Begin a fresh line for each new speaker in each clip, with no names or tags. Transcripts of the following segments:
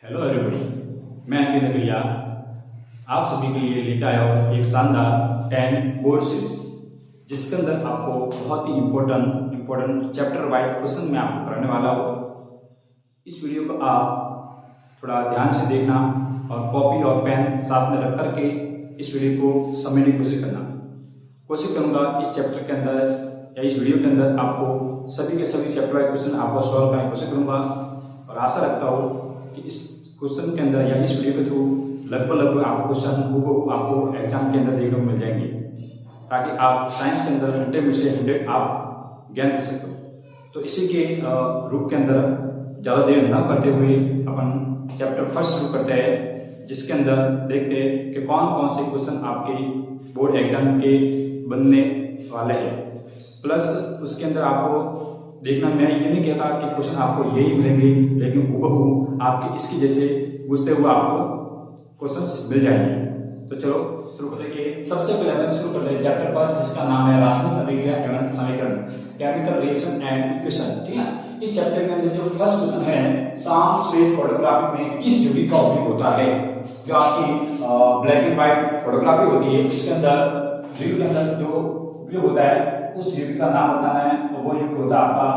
Hello everybody, मैं अंकित नगरिया आप सभी के लिए लेकर आया हूँ एक शानदार 10 बोर्ड सीरीज, जिसके अंदर आपको बहुत ही इम्पोर्टेंट चैप्टर वाइज क्वेश्चन मैं आपको कराने वाला हूँ। इस वीडियो को आप थोड़ा ध्यान से देखना और कॉपी और पेन साथ में रख करके इस वीडियो को समझने की कोशिश करना। कोशिश करूँगा इस चैप्टर के अंदर या इस वीडियो के अंदर आपको सभी के सभी चैप्टर वाइज क्वेश्चन आपको सॉल्व करने की कोशिश करूँगा और आशा रखता हूँ कि इस क्वेश्चन के अंदर या इस वीडियो के थ्रू लगभग आपको क्वेश्चन हूबहू आपको एग्जाम के अंदर देखने को मिल जाएंगे, ताकि आप साइंस के अंदर 100 में से 100 आप ज्ञान दे सकते हो। तो इसी के रूप के अंदर ज़्यादा देर न करते हुए अपन चैप्टर फर्स्ट शुरू करते हैं, जिसके अंदर देखते हैं कि कौन कौन से क्वेश्चन आपके बोर्ड एग्जाम के बनने वाले हैं। प्लस उसके अंदर आपको देखना, मैं ये नहीं कहता कि क्वेश्चन आपको यही मिलेंगे, लेकिन हूबहू आपके इसकी जैसे पूछते हुए आपको क्वेश्चंस मिल जाएंगे। तो चलो शुरू करते हैं। सबसे पहले हम शुरू करते हैं चैप्टर पर, जिसका नाम है रासायनिक अभिक्रिया एवं समीकरण, केमिकल रिएक्शन एंड इक्वेशन। ठीक है, इस चैप्टर के अंदर जो फर्स्ट क्वेश्चन है, साम स्ट्रेट फोटोग्राफी में किस युवी का उपयोग होता है। जो आपकी ब्लैक एंड व्हाइट फोटोग्राफी होती है, उसके अंदर युवी के अंदर जो उपयोग होता है उस युवी का नाम बताना है। तो वो युवी होता है आपका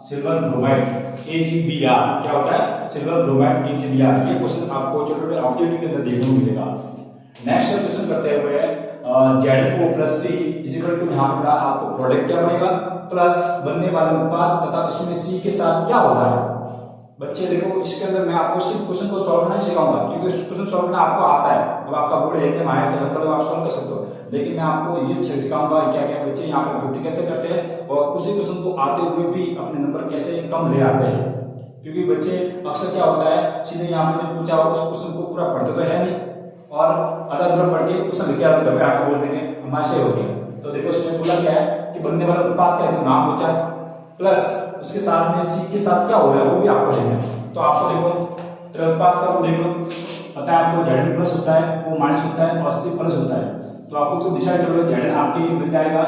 सिल्वर ब्रोमाइड, HBr। क्या होता है? Silver bromide, HBr। ये क्वेश्चन आपको छोटे-छोटे ऑब्जेक्टिव के अंदर देखने को मिलेगा। नेक्स्ट क्वेश्चन करते हुए ZO + C = यहाँ पर आपको प्रोडक्ट क्या बनेगा प्लस बनने वाले उत्पाद तथा इसमें C के साथ क्या होता है। बच्चे देखो, इसके अंदर मैं आपको सिर्फ क्वेश्चन को सॉल्व नहीं सिखाऊंगा, क्योंकि क्वेश्चन सॉल्व करना आपको आता है। अब आपका बोर्ड एग्जाम आया तो लगभग आप सॉल्व कर सकते हो, लेकिन मैं आपको ये सिखाऊंगा क्या क्या बच्चे यहाँ पर गलती कैसे करते हैं और उसी क्वेश्चन को आते हुए भी अपने नंबर कैसे कम ले आते हैं। क्योंकि बच्चे अक्सर क्या होता है, सीधे यहाँ पर पूछा उस क्वेश्चन को पूरा पढ़ते तो है नहीं और आधा अधूरा पढ़ के क्वेश्चन लिख आते हैं, आपको बोल देंगे हमारे से हो गया। तो देखो इसमें बोला क्या है कि बनने वाला उत्पाद का नाम पूछा है, प्लस उसके साथ में C के साथ क्या हो रहा है वो भी आपको देखना है। तो आपको देखो उत्पाद का देख लो, पता है आपको Zn प्लस होता है, O माइनस होता है और C प्लस होता है। तो आपको तो डिसाइड कर लो, Zn आपकी मिल जाएगा,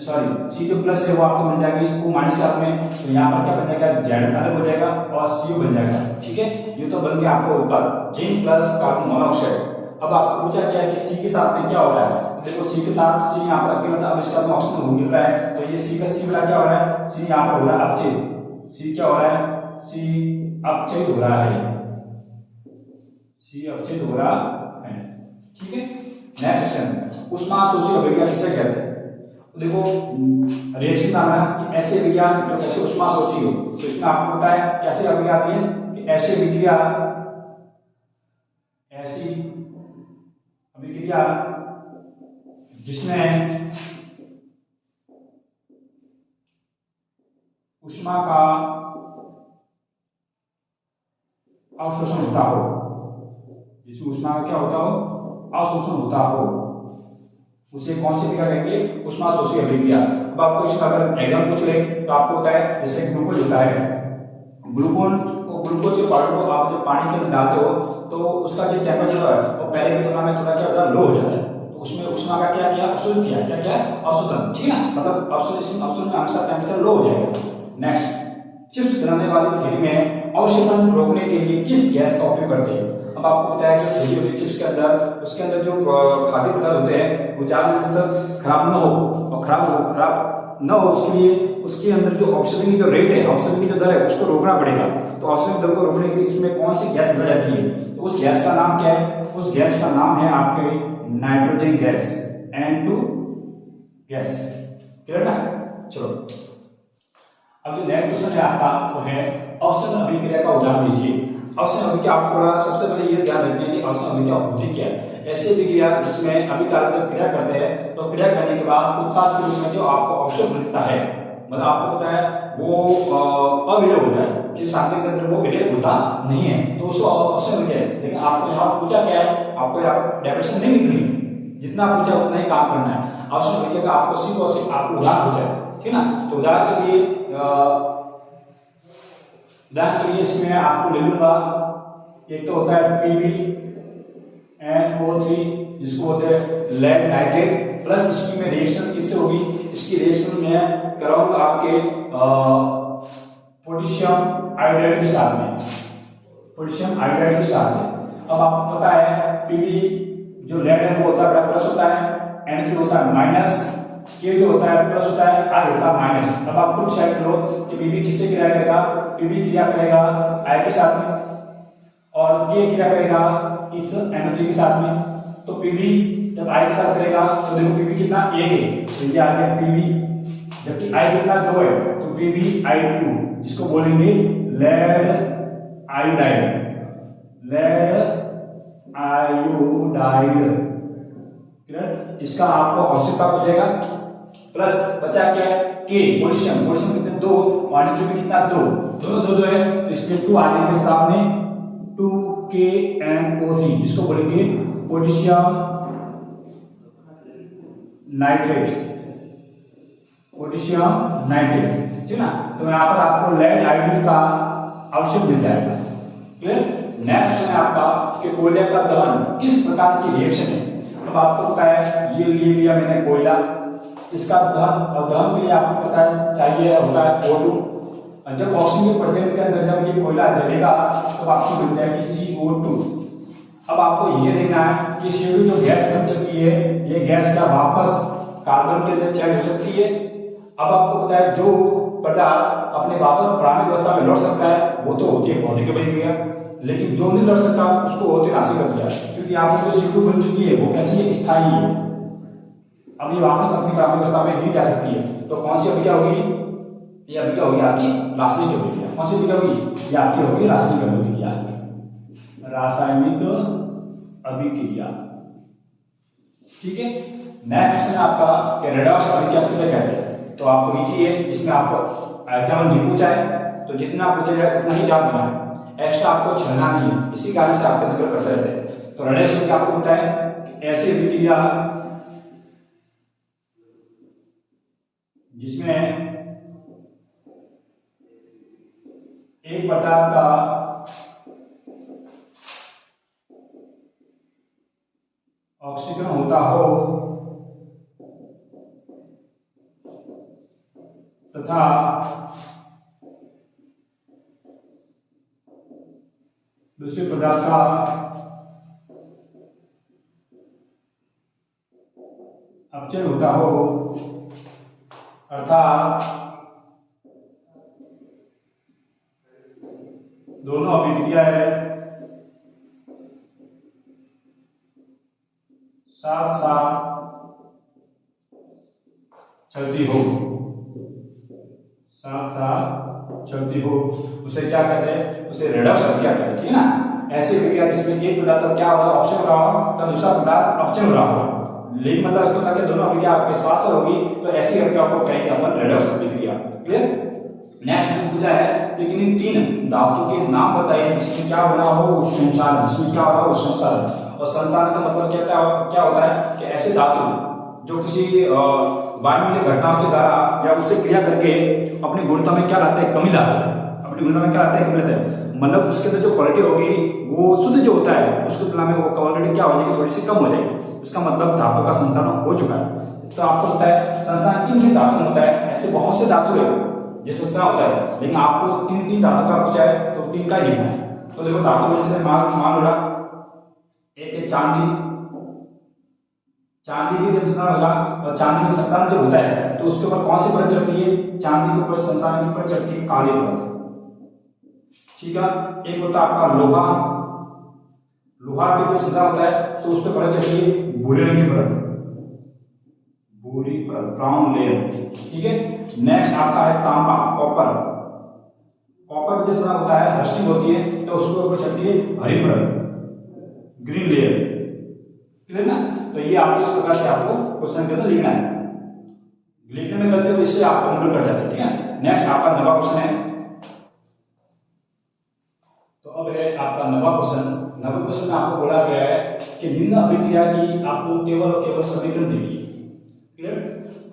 सॉरी C जो प्लस है वो आपको मिल जाएगा इसको माइनस के साथ में। तो यहाँ पर क्या बन जाएगा, Zn अलग हो जाएगा और CO बन जाएगा। ठीक है, ये तो बन गया आपको उत्पाद जिंक प्लस कार्बन मोनोऑक्साइड। अब आपको पूछा क्या है कि C के साथ में क्या हो रहा है। देखो C के साथ C यहाँ पर अकेला था, अब इसका में ऑक्सीजन मिल रहा है, तो ये C का C वाला क्या हो रहा है, C यहाँ पर हो रहा है अपचयित। C क्या हो रहा है, C अपचयित हो रहा है, C अपचयित हो रहा है। ठीक है, नेक्स्ट क्वेश्चन, ऊष्माशोषी अभिक्रिया किसे कहते हैं। देखो रिएक्शन का नाम कि ऐसी अभिक्रिया जो कैसे ऊष्माशोषी हो। तो इसमें आपको पता है कैसे अभिक्रिया आती है कि ऐसी अभिक्रिया जिसमें ऊष्मा का अवशोषण होता हो, जिसमें ऊष्मा का क्या होता हो, अवशोषण होता हो, उसे कौन सी अभिक्रिया कहेंगे, ऊष्माशोषी अभिक्रिया। अब आपको इसका अगर एग्जाम पूछ ले तो आपको होता है जैसे ग्लूकोज होता है, ग्लूकोज जो पाउडर को आप जब पानी के अंदर डालते हो तो उसका जो टेम्परेचर है वो पहले की तुलना में थोड़ा क्या होता है, लो हो जाता है। तो उसमें ऊष्मा का क्या किया, अवशोषण किया। क्या किया, अवशोषण। ठीक है ना, मतलब अवशोषण में हमेशा टेम्परेचर लो हो जाएगा। नेक्स्ट, चिप्स बनाने वाली थैली में अवशोषण रोकने के लिए किस गैस का उपयोग करते हैं। अब आपको बताया कि थैली होती है चिप्स के अंदर, उसके अंदर जो खाद्य पदार्थ होते हैं वो ज्यादा दिन तक खराब न हो और खराब न हो, उसके लिए उसके अंदर जो ऑक्सीजन की जो रेट है, ऑक्सीजन की जो दर है उसको रोकना पड़ेगा। तो ऑक्सीजन दर को रोकने के लिए इसमें कौन सी गैस बनाई जाती है, तो उस गैस का नाम क्या है, उस गैस का नाम है आपके nitrogen gas, N2 gas. Clear ना। चलो अब जो नेक्स्ट क्वेश्चन है आपका वो है अवशोषण अभिक्रिया का उदाहरण दीजिए। अवशोषण अभिक्रिया आपको सबसे पहले ये ध्यान रखिए कि अवशोषण अभिक्रिया होती क्या है। ऐसी अभिक्रिया जिसमें अभिकारक जब क्रिया करते हैं तो क्रिया करने के बाद उत्पाद के रूप में जो आपको अवशोषण मिलता है, मतलब आपको पता है वो अविलेय होता है, जिस सामग्री के अंदर वो विलेय होता नहीं है, तो उसको अवशोषण अभिक्रिया है। लेकिन आपको यहाँ पूछा क्या है, आपको यहाँ डेफिनेशन नहीं लिखनी, जितना पूछा उतना ही काम करना है। अवशोषण अभिक्रिया का आपको सिर्फ और सिर्फ आपको उदाहरण पूछा है, ठीक है ना। तो उदाहरण के लिए इसमें आपको ले लूंगा, एक तो होता है PbNO3 जिसको होते हैं लेड नाइट्रेट, प्लस इसकी में रिएक्शन किससे होगी, इसकी रिएक्शन में कराऊंगा आपके पोटेशियम आयोडाइड के साथ में। पोटेशियम आयोडाइड के साथ है। अब आपको पता है Pb जो लेड है वो होता है प्लस होता है, Na होता है माइनस, K जो होता है प्लस होता है, I होता है माइनस। अब आप खुद डिसाइड करो कि Pb किससे क्रिया करेगा। Pb क्रिया करेगा I के साथ में और K क्रिया करेगा इस NO3 के साथ में। तो Pb जब I के साथ करेगा तो देखो Pb कितना 1 है, तो ये आ गया Pb, जबकि I कितना 2 है तो PbI2, जिसको बोलेंगे lead iodide, lead iodide. Clear? इसका आपको आवश्यकता हो जाएगा। प्लस बचा क्या है K, पोटेशियम, पोटेशियम कितने 2 और NO3 में कितना 2, दोनों 2 है तो इसलिए 2 आ जाएंगे सामने 2KNO3, जिसको बोलेंगे पोटेशियम नाइट्रेट, पोटेशियम नाइट्रेट, ठीक है ना। तो यहाँ पर आपको लेड आयोडीन का आवश्यक मिल जाएगा। क्लियर? नेक्स्ट क्वेश्चन है आपका कि कोयले का दहन किस प्रकार की रिएक्शन है। अब आपको पता है ये ले लिया मैंने कोयला, इसका दहन, और दहन के लिए आपको पता है चाहिए होता है O2। जब ऑक्सीजन के प्रेजेंट के अंदर जब ये कोयला जलेगा तो आपको मिल जाएगी CO2। अब आपको ये देखना है कि CO2 जो गैस बन चुकी है ये गैस क्या वापस कार्बन के अंदर चेंज हो सकती है। अब आपको पता है जो पदार्थ अपने वापस प्रारंभिक अवस्था में लौट सकता है वो तो होती है भौतिक अभिक्रिया, लेकिन जो नहीं लौट सकता उसको होती राशि कर दिया, क्योंकि यहाँ पर जो CO2 बन चुकी है वो कैसी है, स्थायी है। अब ये वापस अपनी प्रारंभिक अवस्था में नहीं जा सकती है, तो कौन सी अभिक्रिया होगी, ये अभिक्रिया होगी आपकी रासायनिक अभिक्रिया। कौन सी अभिक्रिया होगी, ये आपकी होगी रासायनिक अभिक्रिया, रासायनिक अभिक्रिया। ठीक है। नेक्स्ट क्वेश्चन आपका कि रेडॉक्स अभिक्रिया किसे कहते हैं। तो आपको नीचे है, इसमें आपको एग्जाम नहीं पूछा है तो जितना पूछा जाए उतना ही याद देना है, एक्स्ट्रा आपको छलना नहीं है, इसी कारण से आपके नंबर करते रहते हैं। तो रेडॉक्स अभिक्रिया आपको पता है कि ऐसी अभिक्रिया जिसमें एक पदार्थ का ऑक्सीजन होता हो तथा दूसरे पदार्थ का अपचयन होता हो, अर्थात दोनों अभिक्रियाएं साथ साथ चलती हो, साथ साथ चलती हो, उसे क्या कहते हैं, उसे रेडॉक्स अभिक्रिया कहते हैं। ठीक है ना। ऐसी अभिक्रिया जिसमें एक पदार्थ क्या हो रहा है, ऑक्सीजन हो रहा हो, तो दूसरा पदार्थ अपचयन हो रहा हो, लेकिन मतलब इसको ताकि दोनों अभिक्रिया आपके साथ साथ होगी, तो ऐसी अभिक्रिया को कहेंगे अपन रेडॉक्स अभिक्रिया। क्लियर। नेक्स्ट जो पूछा है कि इन तीन धातुओं के नाम बताइए जिसमें क्या हो रहा हो संसार, जिसमें क्या हो रहा हो संसार। और संसार का मतलब क्या होता है कि ऐसे धातु जो किसी वायुमंडलीय घटनाओं के द्वारा या उससे क्रिया करके अपनी गुणता में क्या लाते हैं, कमी लाते हैं, अपनी गुणता में क्या लाते हैं, कमी लाते हैं। मतलब उसके अंदर जो क्वालिटी होगी वो शुद्ध जो होता है उसकी तुलना में वो क्वालिटी क्या हो जाएगी, थोड़ी सी कम हो जाएगी। उसका मतलब धातु का संसारण हो चुका है। तो आपको पता है संसार इन धातु में होता है, ऐसे बहुत से धातु है जिसमें संसार होता है, लेकिन आपको तीन धातु का पूछा है तो तीन का ही लिखना है। तो देखो धातु में जैसे मान लो एक है चांदी, चांदी भी जब संसार होगा और चांदी में संसार जब होता है तो उसके ऊपर कौन सी परत चढ़ती है, चांदी के ऊपर संसार के ऊपर चढ़ती है काली परत। ठीक है। एक होता है आपका लोहा, लोहा पे जो संसार होता है तो उस पर परत चढ़ती है भूरे रंग की परत, भूरी परत, ब्राउन लेयर। ठीक है। नेक्स्ट आपका है तांबा, कॉपर, कॉपर जिस तरह होता है रस्टिंग होती है तो उसके ऊपर चढ़ती है हरी परत, ग्रीन लेयर। क्लियर ना। तो ये आपको इस प्रकार से आपको क्वेश्चन के अंदर लिखना है, लिखने में गलती तो इससे आपका नंबर कट जाता है। ठीक है। नेक्स्ट आपका नवा क्वेश्चन है, तो अब है आपका नवा क्वेश्चन। नवे क्वेश्चन में आपको बोला गया है कि निम्न अभिक्रिया की आपको केवल और केवल समीकरण दी गई है। क्लियर।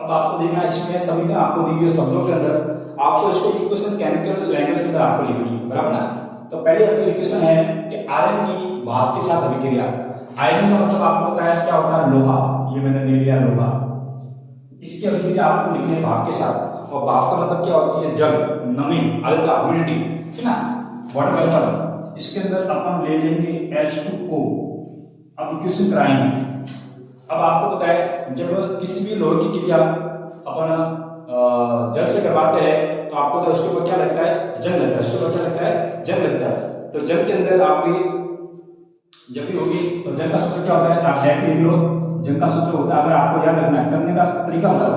अब आपको देखना है इसमें समीकरण आपको दी गई शब्दों के अंदर, आपको इसको इक्वेशन केमिकल लैंग्वेज के अंदर आपको लिखनी है, बराबर ना। तो पहले आपकी इक्वेशन है कि आयरन की भाप के साथ अभिक्रिया। आयरन का मतलब आपको पता है क्या होता है, लोहा, ये मैंने ले लिया लोहा, इसकी अभिक्रिया आपको लिखनी है भाप के साथ। और भाप का मतलब क्या होती है, जल, नमी, आर्द्रता, ह्यूमिडिटी, है ना, वाटर वेपर, इसके अंदर अपन ले लेंगे H2O। अब इक्वेशन कराएंगे। अब आपको पता है जब किसी भी लोहे की क्रिया अपन जल से करवाते हैं तो आपको तो उसके ऊपर क्या लगता है, जंग लगता है। उसके ऊपर क्या लगता है, जंग लगता है। तो जंग के अंदर आपकी जब भी होगी तो जंग का सूत्र क्या होता है, आप देख लो। जंग का सूत्र होता है, अगर आपको याद रखना है, करने का तरीका होता है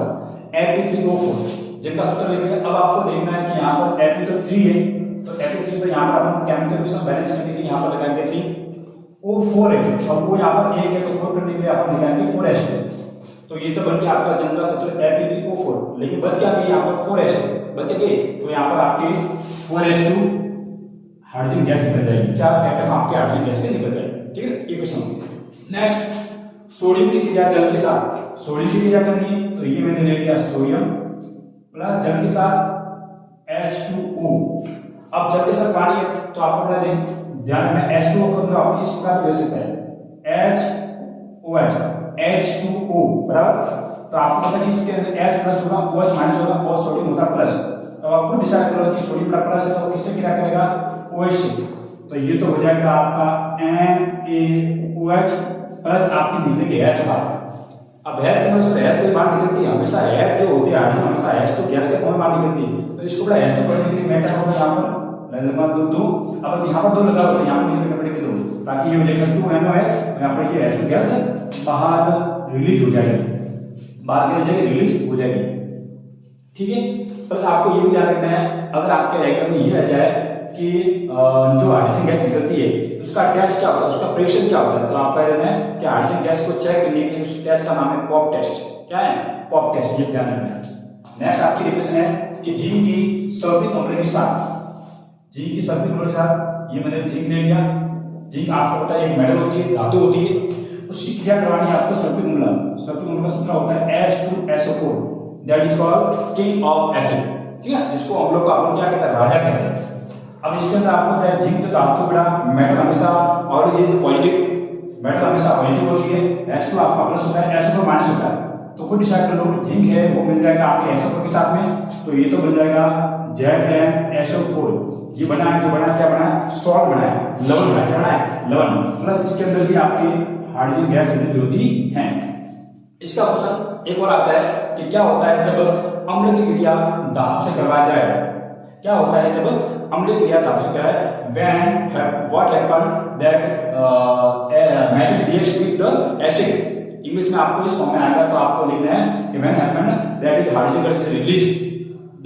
Fe3O4। जंग का सूत्र लिखिए। अब आपको देखना है कि यहाँ पर Fe तो 3 है, तो Fe3 तो यहाँ पर अपन केमिकल रिएक्शन बैलेंस करने के लिए यहाँ पर लगाएंगे 3। O4 है और वो यहाँ पर 1 है, तो 4 करने के लिए अपन लगाएंगे 4H2। तो ये तो बन गया आपका जंग का सूत्र Fe3O4। लेकिन बच गया कि यहाँ पर 4H2 बच गए, तो यहाँ पर आपकी 4H2 हाइड्रोजन गैस निकल जाएगी। 4 एटम आपके हाइड्रोजन गैस के निकल जाएंगे। ठीक है, ये क्वेश्चन। नेक्स्ट, सोडियम की क्रिया जल के साथ। सोडियम की क्रिया करनी है तो ये मैंने ले लिया सोडियम प्लस जल के साथ H2O। अब जल के साथ पानी है तो आपको बता दें, ध्यान रखना H2O को अंदर आप इस प्रकार ले सकते हैं HOH H2O बराबर। तो आपको पता है इसके अंदर H प्लस होगा, OH माइनस होगा और सोडियम होगा प्लस। तो आप खुद डिसाइड करो कि सोडियम का प्लस है तो किससे क्रिया करेगा, OH से। तो ये तो हो जाएगा आपका NaOH प्लस आपकी निकलेगी H बाहर। अब H में H कोई बाहर निकलती है, हमेशा H जो होती है हाइड्रोजन हमेशा H2 गैस के फॉर्म में बाहर निकलती है। तो इसको बड़ा H2 करने के लिए मैं क्या करूंगा, यहाँ पर लगा दो। अब यहाँ पर 2 लगा तो यहाँ पर लिखने पड़ेगी 2, ताकि ये हो जाएगा 2NaOH। यहाँ पर ये H2 गैस बाहर रिलीज हो जाएगी, बाहर की जगह रिलीज हो जाएगी। ठीक है, बस आपको ये भी ध्यान रखना है, अगर आपके एग्जाम में ये आ जाए कि जो हाइड्रोजन गैस निकलती है उसका टेस्ट क्या होता है, उसका परीक्षण क्या होता है, तो आपका कहना है कि हाइड्रोजन गैस को चेक करने के लिए उस टेस्ट का नाम है पॉप टेस्ट। क्या है, पॉप टेस्ट, ये ध्यान रखना है। नेक्स्ट आपकी रिविजन है कि जिंक की सल्फ्यूरिक अम्ल के साथ, जिंक की सल्फ्यूरिक अम्ल के साथ ये मैंने जिंक ले लिया। जिंक आपको पता है एक मेटल होती है, धातु होती है, उसकी क्रिया करवानी है आपको सल्फ्यूरिक अम्ल। सल्फ्यूरिक अम्ल का सूत्र होता है H2SO4, that is called king of acid. ठीक है, जिसको अम्लों का अपन क्या कहते हैं, राजा कहते हैं। अब इसके अंदर आपको पता है जिंक तो धातु बड़ा, मेटल हमेशा और ये पॉजिटिव, मेटल हमेशा पॉजिटिव होती है, H2 आपका प्लस होता है, SO4 माइनस होता है। तो खुद डिसाइड कर लो, जिंक है वो मिल जाएगा आपके SO4 के साथ में, तो ये तो बन जाएगा ZnSO4। ये बना है, जो बना क्या बना है, सॉल्ट बना है, लवण बना है। क्या बना है, लवण। प्लस इसके अंदर भी आपकी हाइड्रोजन गैस रिलीज होती है। इसका क्वेश्चन एक और आता है कि क्या होता है जब अम्ल की क्रिया दाब से करवाया जाए। क्या होता है जब अम्ल की क्रिया दाब से कराए, when what happen that metal reacts with the acid। English में आपको इस फॉर्म में आएगा तो आपको लिखना है कि when happen that is hydrogen gas is released,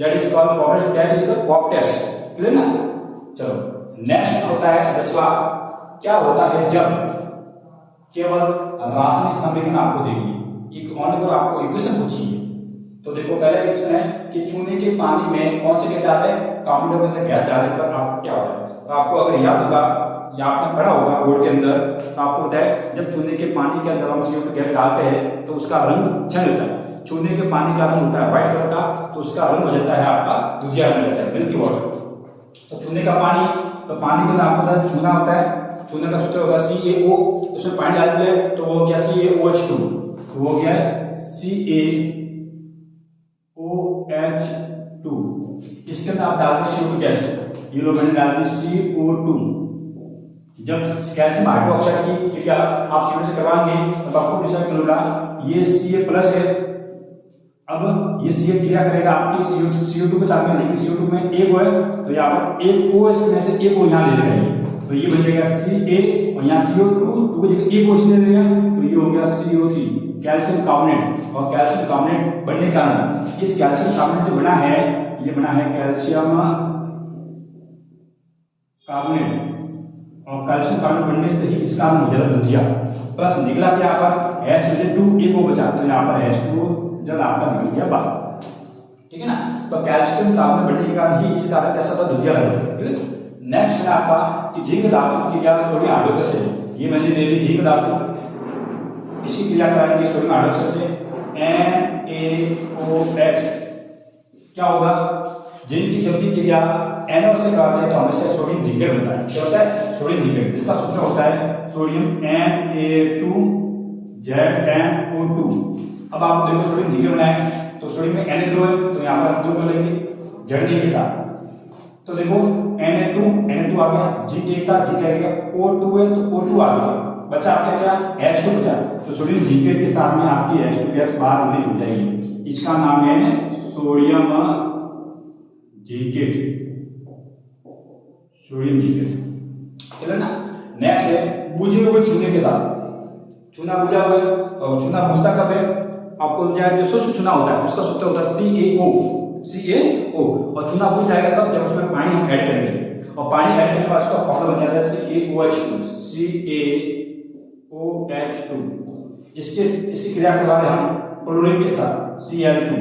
that is called pop test, is the pop test। Clear ना। चलो नेक्स्ट होता है 10वां, क्या होता है जब केवल रासायनिक संवेदन आपको देगी, एक ऑन पर आपको इक्वेशन पूछी है। तो देखो पहला इक्वेशन है कि चूने के पानी में कौन से गैस डालते हैं, कार्बन डाइऑक्साइड गैस डालने पर आपको क्या होता है। तो आपको अगर याद होगा या आपने पढ़ा होगा बोर्ड के अंदर, तो आपको पता है जब चूने के पानी के अंदर हम CO2 गैस डालते हैं तो उसका रंग चेंज होता है। चूने के पानी का रंग होता है व्हाइट कलर का, तो उसका रंग हो जाता है आपका दूधिया रंग हो जाता है, मिल्की वाटर। तो चूने का पानी, तो पानी में आपको पता है चूना होता है, चूने का सूत्र होता है CaO, उसमें पानी डाल दिया तो वो हो गया CaOH2, तो वो हो गया CaOH2। इसके अंदर आप डाल दें CO2 गैस, ये लो मैंने डाल दी CO2। जब कैल्शियम हाइड्रोक्साइड की क्रिया आप CO2 से करवाएंगे तो आपको डिसाइड करना ये Ca+ है। अब ये Ca क्रिया करेगा आपकी CO2 के साथ में, लेकिन CO2 में एक है तो यहाँ पर एक OH में से एक को यहाँ ले लेगा, तो ये बन जाएगा Ca और यहाँ CO2 की जगह एक OH ले लिया तो ये हो गया CO3, कैल्शियम कार्बोनेट। और कैल्शियम कार्बोनेट बनने के कारण इस कैल्शियम कार्बोनेट जो बना है, ये बना है कैल्शियम कार्बोनेट, और कैल्शियम कार्बोनेट बनने से ही इसका नाम हो जाता है दूधिया। प्लस निकला क्या यहाँ पर H2 एक को बचा, तो यहाँ पर H2 जल आपका निकल गया बाहर। ठीक है ना। तो कैल्शियम कार्बोनेट बनने के कारण ही इसका कैसा था, दूधिया रंग। ठीक है। नेक्स्ट है आपका कि जिंक धातु की क्रिया सोडियम हाइड्रोक्साइड से, ये मैंने ले ली जिंक धातु, इसकी क्रिया कराएंगे सोडियम हाइड्रोक्साइड से NaOH। क्या होगा, जिंक की जब भी क्रिया NO से कराते हैं तो हमेशा सोडियम जिंकेट बनता है। क्या होता है, सोडियम जिंकेट, जिसका सूत्र होता है सोडियम Na2ZnO2। अब आप देखो सोडियम जिंकेट बनाए तो सोडियम में Na2 है तो यहाँ पर 2 लेंगे, Z नहीं लिखा, तो देखो Na2 आ गया, G1 था, G क्या गया, O2 है तो O2 आ गया, बचा आपका क्या, H2 बचा। तो सोडियम जिंकेट के साथ में आपकी H2 गैस बाहर रिलीज हो जाएगी, इसका नाम है sodium zincate, sodium zincate, clear ना। नेक्स्ट है बुझे हुए चूने के साथ, चूना बुझा हुआ है और चूना बुझता कब है, आपको जो शुष्क चूना होता है उसका सूत्र होता है CaO, और चूना बुझ जाएगा कब, जब उसमें पानी हम ऐड करेंगे, और पानी ऐड करने के बाद उसका फॉर्मूला बन जाता है CaOH2। इसकी क्रिया के बाद हम क्लोरीन के साथ Cl2।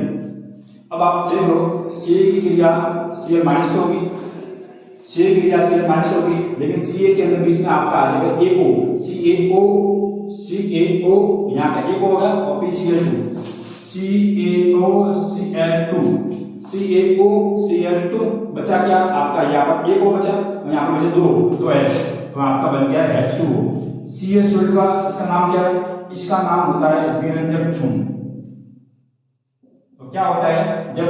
अब आप देख लो Ca की क्रिया Cl माइनस होगी, Ca की क्रिया Cl माइनस होगी, लेकिन Ca के अंदर बीच में आपका आ जाएगा CaO, यहाँ का एक होगा और फिर CaCl2 बचा क्या आपका, यहाँ पर एक बचा और यहाँ पर बचे दो H, तो आपका बन गया H2O। CaSO2 का इसका नाम क्या है, इसका नाम होता है विरंजक चून। तो क्या होता है, जब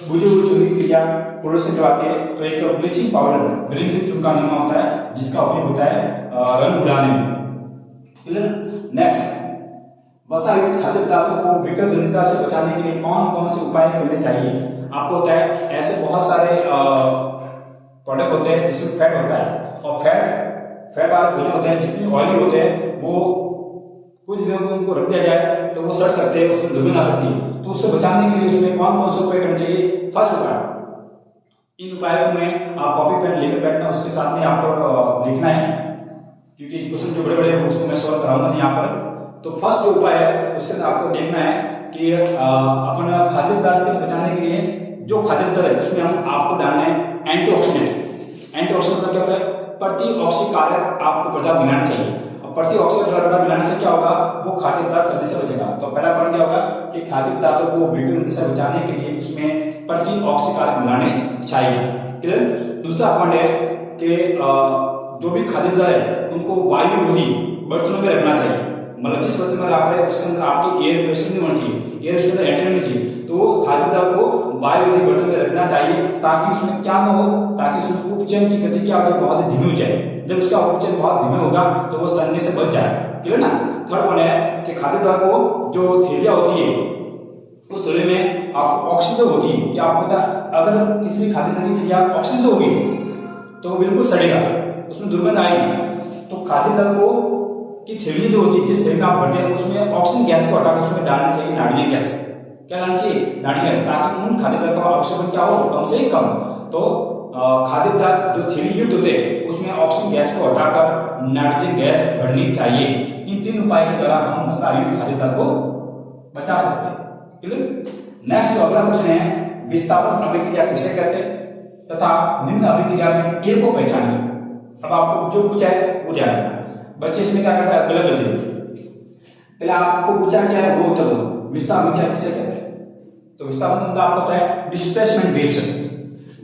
बुझे हुए चूने की क्रिया क्लोरीन से करवाते हैं तो एक ब्लीचिंग पाउडर विरंजक चून का निर्माण होता है, जिसका उपयोग होता है रंग उड़ाने में। नेक्स्ट, वसायुक्त खाद्य पदार्थों को विकृत दृढ़ता से बचाने के लिए कौन कौन से उपाय करने चाहिए। आपको होता है ऐसे बहुत सारे प्रोडक्ट होते हैं जिसमें फैट होता है, और फैट वाले भोजन होते हैं जितने ऑयली होते हैं वो कुछ दिनों को उनको रख दिया जाए तो वो सड़ सकते हैं, उसमें दुर्गंध आ सकती है, तो उससे बचाने के लिए उसमें कौन कौन से उपाय करने चाहिए। फर्स्ट उपाय, इन उपायों में आप कॉपी पेन लेकर बैठना, उसके साथ में आपको लिखना है, क्योंकि क्वेश्चन जो बड़े बड़े हैं उसको मैं सॉल्व कराऊंगा नहीं यहाँ पर। तो फर्स्ट जो उपाय है उसके अंदर आपको देखना है कि अपना खाद्य पदार्थ को बचाने के लिए जो खाद्य पदार्थ है उसमें हम आपको डालना है एंटीऑक्सीडेंट। एंटीऑक्सीडेंट मतलब क्या होता है, प्रतिऑक्सीड कारक आपको पदार्थ मिलाना चाहिए, और प्रतिऑक्सीडेंट पदार्थ मिलाने से क्या होगा, वो खाद्य पदार्थ सर्दी से बचेगा। तो पहला पॉइंट क्या होगा कि खाद्य पदार्थों को विकृत से बचाने के लिए उसमें प्रतिऑक्सीड कारक मिलाने चाहिए, क्लियर। दूसरा पॉइंट है कि जो भी खाद्य पदार्थ है उनको वायु रोधी बर्तनों में रखना चाहिए, मतलब जिस बर्तन में आप रहे उसके अंदर आपकी एयर प्रेशर नहीं होना चाहिए, एयर उसके अंदर एंटर नहीं चाहिए, तो खाद्य पदार्थ को वायु रोधी बर्तन में रखना चाहिए, ताकि उसमें क्या न हो, ताकि उसमें उपचयन की गति क्या हो, बहुत धीमी हो जाए। जब उसका उपचयन बहुत धीमा होगा तो वो सड़ने से बच जाए, क्लियर ना। थर्ड पॉइंट है कि खाद्य पदार्थ को जो थैलियां होती है उस थैले में आपको ऑक्सीजन होती है, कि आपको पता अगर किसी भी खाद्य पदार्थ की क्रिया ऑक्सीजन से होगी तो वो बिल्कुल सड़ेगा, उसमें दुर्गंध आएगी। तो खाद्य पदार्थ को की थैली जो होती है, जिस थैली में आप भरते हैं उसमें ऑक्सीजन गैस को हटाकर उसमें डालना चाहिए नाइट्रोजन गैस। क्या डालना चाहिए, नाइट्रोजन गैस, ताकि उन खाद्य पदार्थ का अवशोषण क्या हो, कम से कम। तो खाद्य पदार्थ जो थैली युक्त होते हैं उसमें ऑक्सीजन गैस को हटाकर नाइट्रोजन गैस भरनी चाहिए। इन तीन उपाय के द्वारा हम मसायुक्त खाद्य पदार्थ को बचा सकते हैं, क्लियर। नेक्स्ट जो अगला क्वेश्चन है, विस्थापन अभिक्रिया किसे कहते हैं तथा निम्न अभिक्रिया में ए को पहचानिए। अब आपको जो पूछा है वो ध्यान रखना, बच्चे इसमें क्या करते हैं गलत कर देते। पहले आपको पूछा क्या है वो उत्तर दो, विस्थापन अभिक्रिया किसे कहते हैं। तो विस्थापन मतलब आपको होता है डिस्प्लेसमेंट रिएक्शन।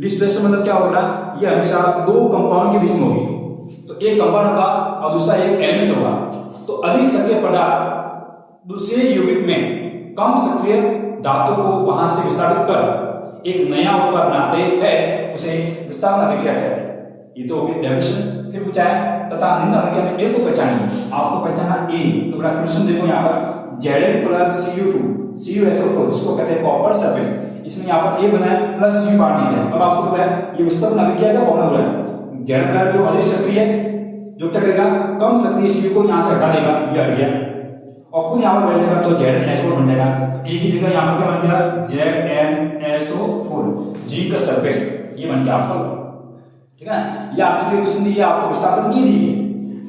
डिस्प्लेसमेंट मतलब क्या होगा, ये हमेशा दो कंपाउंड के बीच में होगी, तो एक कंपाउंड होगा और दूसरा एक एलिमेंट होगा। तो अधिक सक्रिय पदार्थ दूसरे यौगिक में कम सक्रिय धातु को वहां से विस्थापित कर एक नया उत्पाद बनाते हैं, उसे विस्थापन अभिक्रिया कहते हैं। ये तो होगी डेफिनेशन। फिर पूछा है तथा निम्न अभिक्रिया में ए को पहचानिए। आपको पहचाना ए, तो बड़ा क्वेश्चन देखो यहाँ पर Zn प्लस CuSO4 इसको कहते हैं कॉपर सल्फेट, इसमें यहाँ पर ए बनाया प्लस सी बार दिया है। अब आपको पता है ये विस्थापन अभिक्रिया का फॉर्मूला हो रहा है, Zn प्लस जो अधिक सक्रिय है जो क्या करेगा, कम सक्रिय सी को यहाँ से हटा देगा, ये हट गया, और खुद यहाँ पर बैठ जाएगा तो ZnSO4 बन जाएगा। एक ही जगह यहाँ पर क्या बन गया, ZnSO4 जिंक का सल्फेट, ये बन गया आपका, ठीक है। ये आपकी क्वेश्चन दी है, आपको विस्थापन की दी है।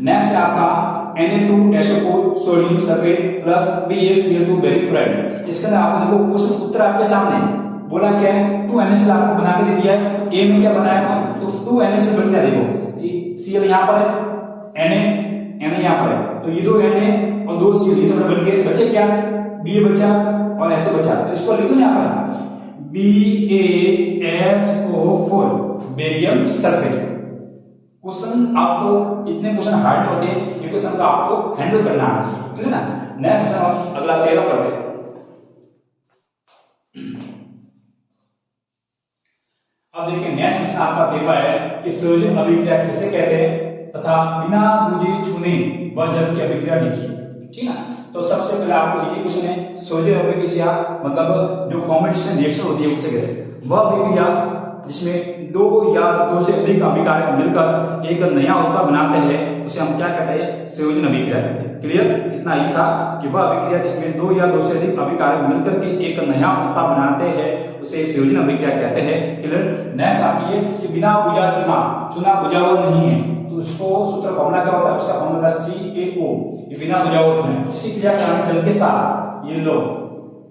नेक्स्ट है आपका Na2SO4 sodium sulphate plus BaCl2 बेरिक chloride. इसके अंदर आपको देखो क्वेश्चन उत्तर आपके सामने बोला क्या है, 2NaCl आपको बना के दे दिया है। ए में क्या बनाया तो 2NaCl बन गया, देखो Cl यहाँ पर है, Na यहाँ पर है, तो ये दो Na और दो Cl ये तो बन गए, बचे क्या, Ba बचा और ऐसे बचा, तो इसको लिखो यहाँ पर BaSO4 बेरियम सल्फेट। क्वेश्चन आपको इतने क्वेश्चन हार्ड होते हैं, ये क्वेश्चन को आपको हैंडल करना आना चाहिए, ठीक है ना। नया क्वेश्चन अगला 13 करते हैं। अब देखिए नेक्स्ट क्वेश्चन आपका पेपर है कि संयोजन अभिक्रिया किसे कहते हैं तथा बिना बूझे छूने वह जल की अभिक्रिया लिखिए। ठीक ना। तो सबसे पहले आपको इजी क्वेश्चन है, संयोजन अभिक्रिया मतलब जो कॉम्बिनेशन रिएक्शन होती है उसे कहते हैं वह अभिक्रिया जिसमें दो या दो से अधिक अभिकारक मिलकर एक नया उत्पाद बनाते हैं उसे हम क्या कहते हैं, संयोजन अभिक्रिया कहते हैं। क्लियर, इतना ही था कि वह अभिक्रिया जिसमें दो या दो से अधिक अभिकारक मिलकर के एक नया उत्पाद बनाते हैं उसे संयोजन अभिक्रिया कहते हैं। क्लियर। नेक्स्ट आइए कि बिना बुझा चूना, चूना बुझा हुआ नहीं है तो उसको सूत्र फॉर्मूला क्या होता है, उसका फॉर्मूला CaO, ये बिना बुझा हुआ चूना है। इसकी क्रिया कराएं जल के साथ, ये लो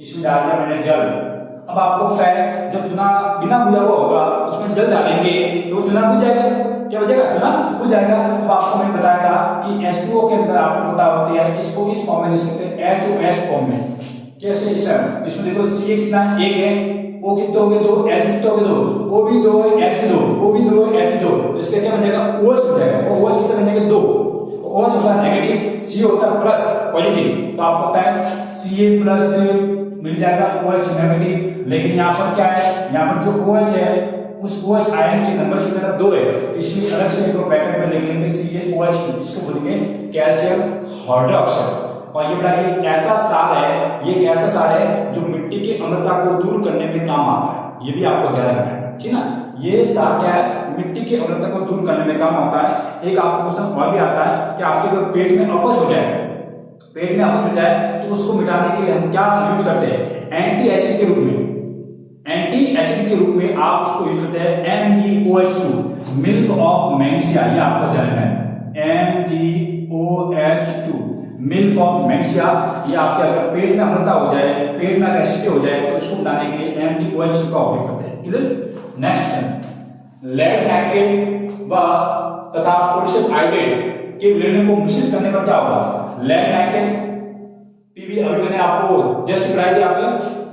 इसमें डाल दिया मैंने जल। अब आपको पता है जब चूना बिना बुझा हुआ होगा उसमें जल डालेंगे तो चूना बुझ जाएगा, क्या बचेगा, चूना बुझ जाएगा। अब आपको मैं बताया था कि H2O के अंदर आपको पता होती है इसको इस फॉर्म में लिख सकते हैं HOS फॉर्म में। कैसे, इसमें देखो Ca कितना है, 1 है, O कितने हो गए 2, H कितने हो गए 2, O भी 2 है, H भी 2, O भी 2 है, H भी 2, तो इससे क्या बन जाएगा OH हो जाएगा। और OH कितने बन जाएंगे 2, OH होता है नेगेटिव, C होता है प्लस पॉजिटिव, तो आपको पता है Ca प्लस मिल जाएगा OH नेगेटिव। लेकिन यहाँ पर क्या है, यहाँ पर जो OH है उस OH आयन के नंबर की तरह 2 है, तो इसलिए अलग से एक ब्रैकेट में लिख लेंगे CaOH, इसको बोलेंगे कैल्शियम हाइड्रोक्साइड। और ये बड़ा एक ऐसा सार है, ये एक ऐसा सार है जो मिट्टी की अम्लता को दूर करने में काम आता है, ये भी आपको ध्यान रखना है। ठीक ना, ये सार क्या है, मिट्टी की अम्लता को दूर करने में काम आता है। एक आपको क्वेश्चन और भी आता है कि आपके अगर पेट में अपच हो जाए, पेट में अपच हो जाए तो उसको मिटाने के लिए हम क्या यूज करते हैं, एंटी एसिड के रूप में, एंटी एसिड के रूप में आप उसको यूज करते हैं MgOH2, मिल्क ऑफ मैग्नीशिया, ये आपको ध्यान रखना है, MgOH2 मिल्क ऑफ मैग्नीशिया। ये आपके अगर पेट में अम्लता हो जाए, पेट में एसिडिटी हो जाए तो उसको मिटाने के लिए MgOH2 का उपयोग करते हैं। क्लियर। नेक्स्ट, लेड नाइट्रेट व तथा पोटेशियम आयोडाइड के विलयन को मिश्रित करने पर क्या होगा, लेड नाइट्रेट पीबी, अभी मैंने आपको जस्ट बताया दिया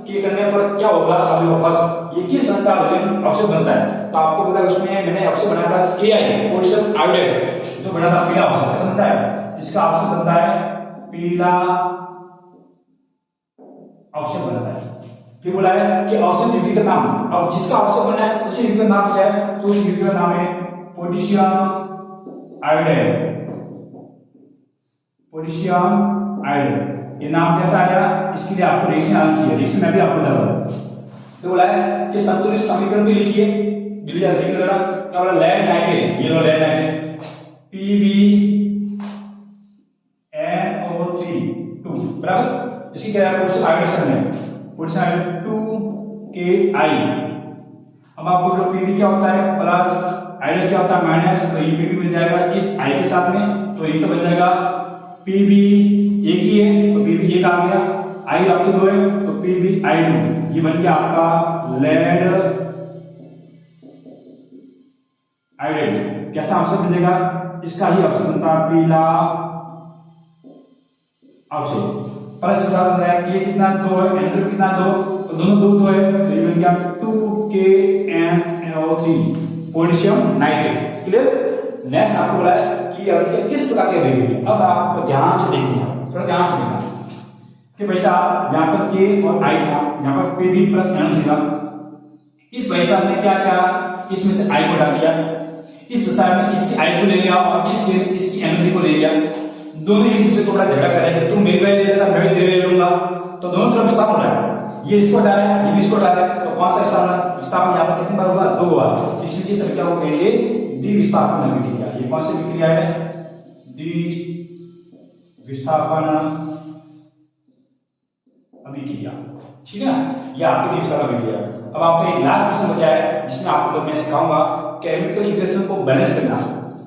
कि करने पर क्या होगा, फर्स्ट ये किस रंग का विलयन अवशेष बनता है, तो आपको पता है उसमें मैंने अवशेष बनाया था Ki, पोटेशियम आयोडाइड, जो बना था पीला अवशेष, ऐसा बनता है, इसका अवशेष बनता है पीला अवशेष बनता है। फिर बोला है कि अवशेष युग्म का नाम, अब जिसका अवशेष बना है उसी युग्म का नाम क्या है, तो उस युग्म का नाम है पोटेशियम आयोडाइड, पोटेशियम आयोडाइड। ये नाम कैसा आया, इसके लिए आपको रिएक्शन आना चाहिए, रिएक्शन मैं भी आपको बता रहा हूं। तो बोला है कि संतुलित समीकरण भी लिखिए, लिख देना, क्या बोला, लेड नाइट्रेट, ये लो लेड नाइट्रेट PbNO3 बराबर, इसकी क्या है पोटेशियम आयोडाइड है, पोटेशियम आयोडाइड 2Ki। अब आपको जो Pb क्या होता है प्लस, आयोडाइड क्या होता है माइनस, तो ये Pb मिल जाएगा इस I के साथ में, तो ये तो बन जाएगा Pb एक ही है तो Pb एक आ गया, I आपके 2 है तो PbI2, ये बन गया आपका लेड आयोडाइड। कैसा अवशेष बनेगा, इसका ही अवशेष बनता है पीला अवशेष। प्लस ये कितना 2 है, एंटर कितना 2, तो दोनों 2 है, तो ये बन गया 2KNO3 potassium nitrate. Clear. Next आपको बोला है कि अभिक्रिया किस प्रकार की अभिक्रिया, अब आप ध्यान से देखिए, थोड़ा ध्यान से देखना कि भाई साहब यहाँ पर K और I था, यहाँ पर Pb प्लस NO3 था, इस भाई साहब ने क्या किया, इसमें से I को हटा दिया, इस साइड में इसकी I को ले लिया और इसकी NO3 को ले लिया, दोनों एक दूसरे को बड़ा झगड़ा करेंगे, तुम मेरी वैल्यू ले लेगा मैं भी तेरी वैल्यू लूंगा, तो दोनों तरफ विस्थापन हो रहा है, ये इसको हटा रहा है ये भी इसको हटा रहा है, तो कौन सा विस्थापन यहाँ पर कितनी बार होगा, 2 बार, इसलिए इस अभिक्रिया को कहेंगे द्विविस्थापन अभिक्रिया। ये कौन सी अभिक्रिया है, द्विविस्थापन अभिक्रिया। ठीक है ना, ये आपकी द्विविस्थापन अभिक्रिया। अब आपका एक लास्ट क्वेश्चन बचा है जिसमें आपको मैं सिखाऊंगा केमिकल इक्वेशन को बैलेंस करना।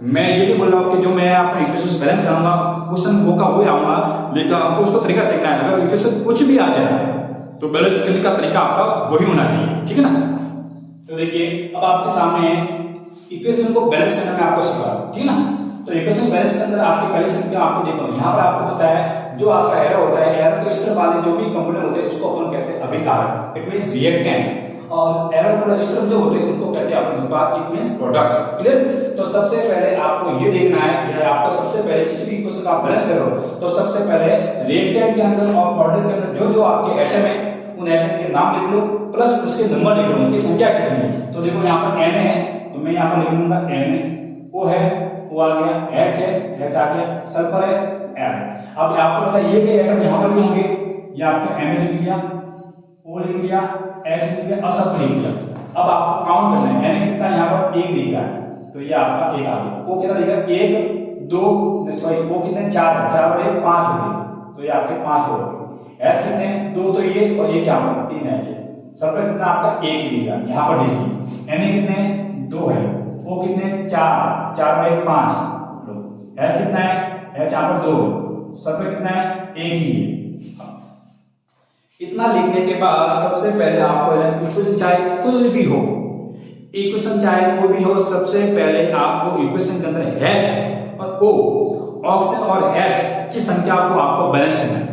मैं ये नहीं बोल रहा हूँ कि जो मैं अपने इक्वेशन बैलेंस कराऊंगा क्वेश्चन वो का वो आऊंगा, लेकिन आपको उसको तरीका सीखना है। अगर इक्वेशन कुछ भी आ जाए तो बैलेंस करने का तरीका आपका वही होना चाहिए। ठीक है ना, तो देखिए अब आपके सामने इक्वेशन को बैलेंस करना मैं आपको सिखा रहा हूं। ठीक है ना, तो इक्वेशन बैलेंस के अंदर आपके पहले संख्या आपको देखो, यहाँ पर आपको पता है जो आपका एरर होता है, एरर के इस तरफ वाले जो भी कंपोनेंट होते हैं उसको अपन कहते हैं अभिकारक, इट मींस रिएक्टेंट, और एरर को इस तरफ जो होते हैं उसको कहते हैं अपने उत्पाद, इट मींस प्रोडक्ट। क्लियर। तो सबसे पहले आपको ये देखना है, या आपको सबसे पहले किसी भी इक्वेशन का बैलेंस करो तो सबसे पहले रिएक्टेंट के अंदर और प्रोडक्ट के अंदर जो जो आपके एटम है उन एटम के नाम लिख लो प्लस उसके नंबर लिख लो, उनकी संख्या कितनी है। तो देखो यहाँ पर Na है तो मैं यहाँ पर लिख लूंगा Na, O है O आ गया, H है H आ गया, सल्फर है L। अब आपको पता है ये के एटम यहाँ पर भी होंगे, ये आपने Na लिख लिया, O लिख लिया, H लिख लिया और सल्फर लिख लिया। अब आपको काउंट करना है, Na कितना यहाँ पर 1 दिख रहा है तो ये आपका 1 आ गया, O कितना दिख रहा है 1 2 सॉरी O कितने 4 है, 4 और 1 5 हो गए तो ये आपके 5 हो गए। H कितने 2 तो ये और ये क्या होगा 3 है। सल्फर कितना आपका 1 ही दिख रहा है यहाँ पर देखिए। Na कितने 2 है, O कितने 4 4 और 1 5, H कितना है H यहाँ पर 2, सल्फर कितना है 1 ही है। इतना लिखने के बाद सबसे पहले आपको इक्वेशन चाहे कोई भी हो, इक्वेशन चाहे कोई भी हो, सबसे पहले आपको इक्वेशन के अंदर H और O ऑक्सीजन और H की संख्या को आपको बैलेंस करना है।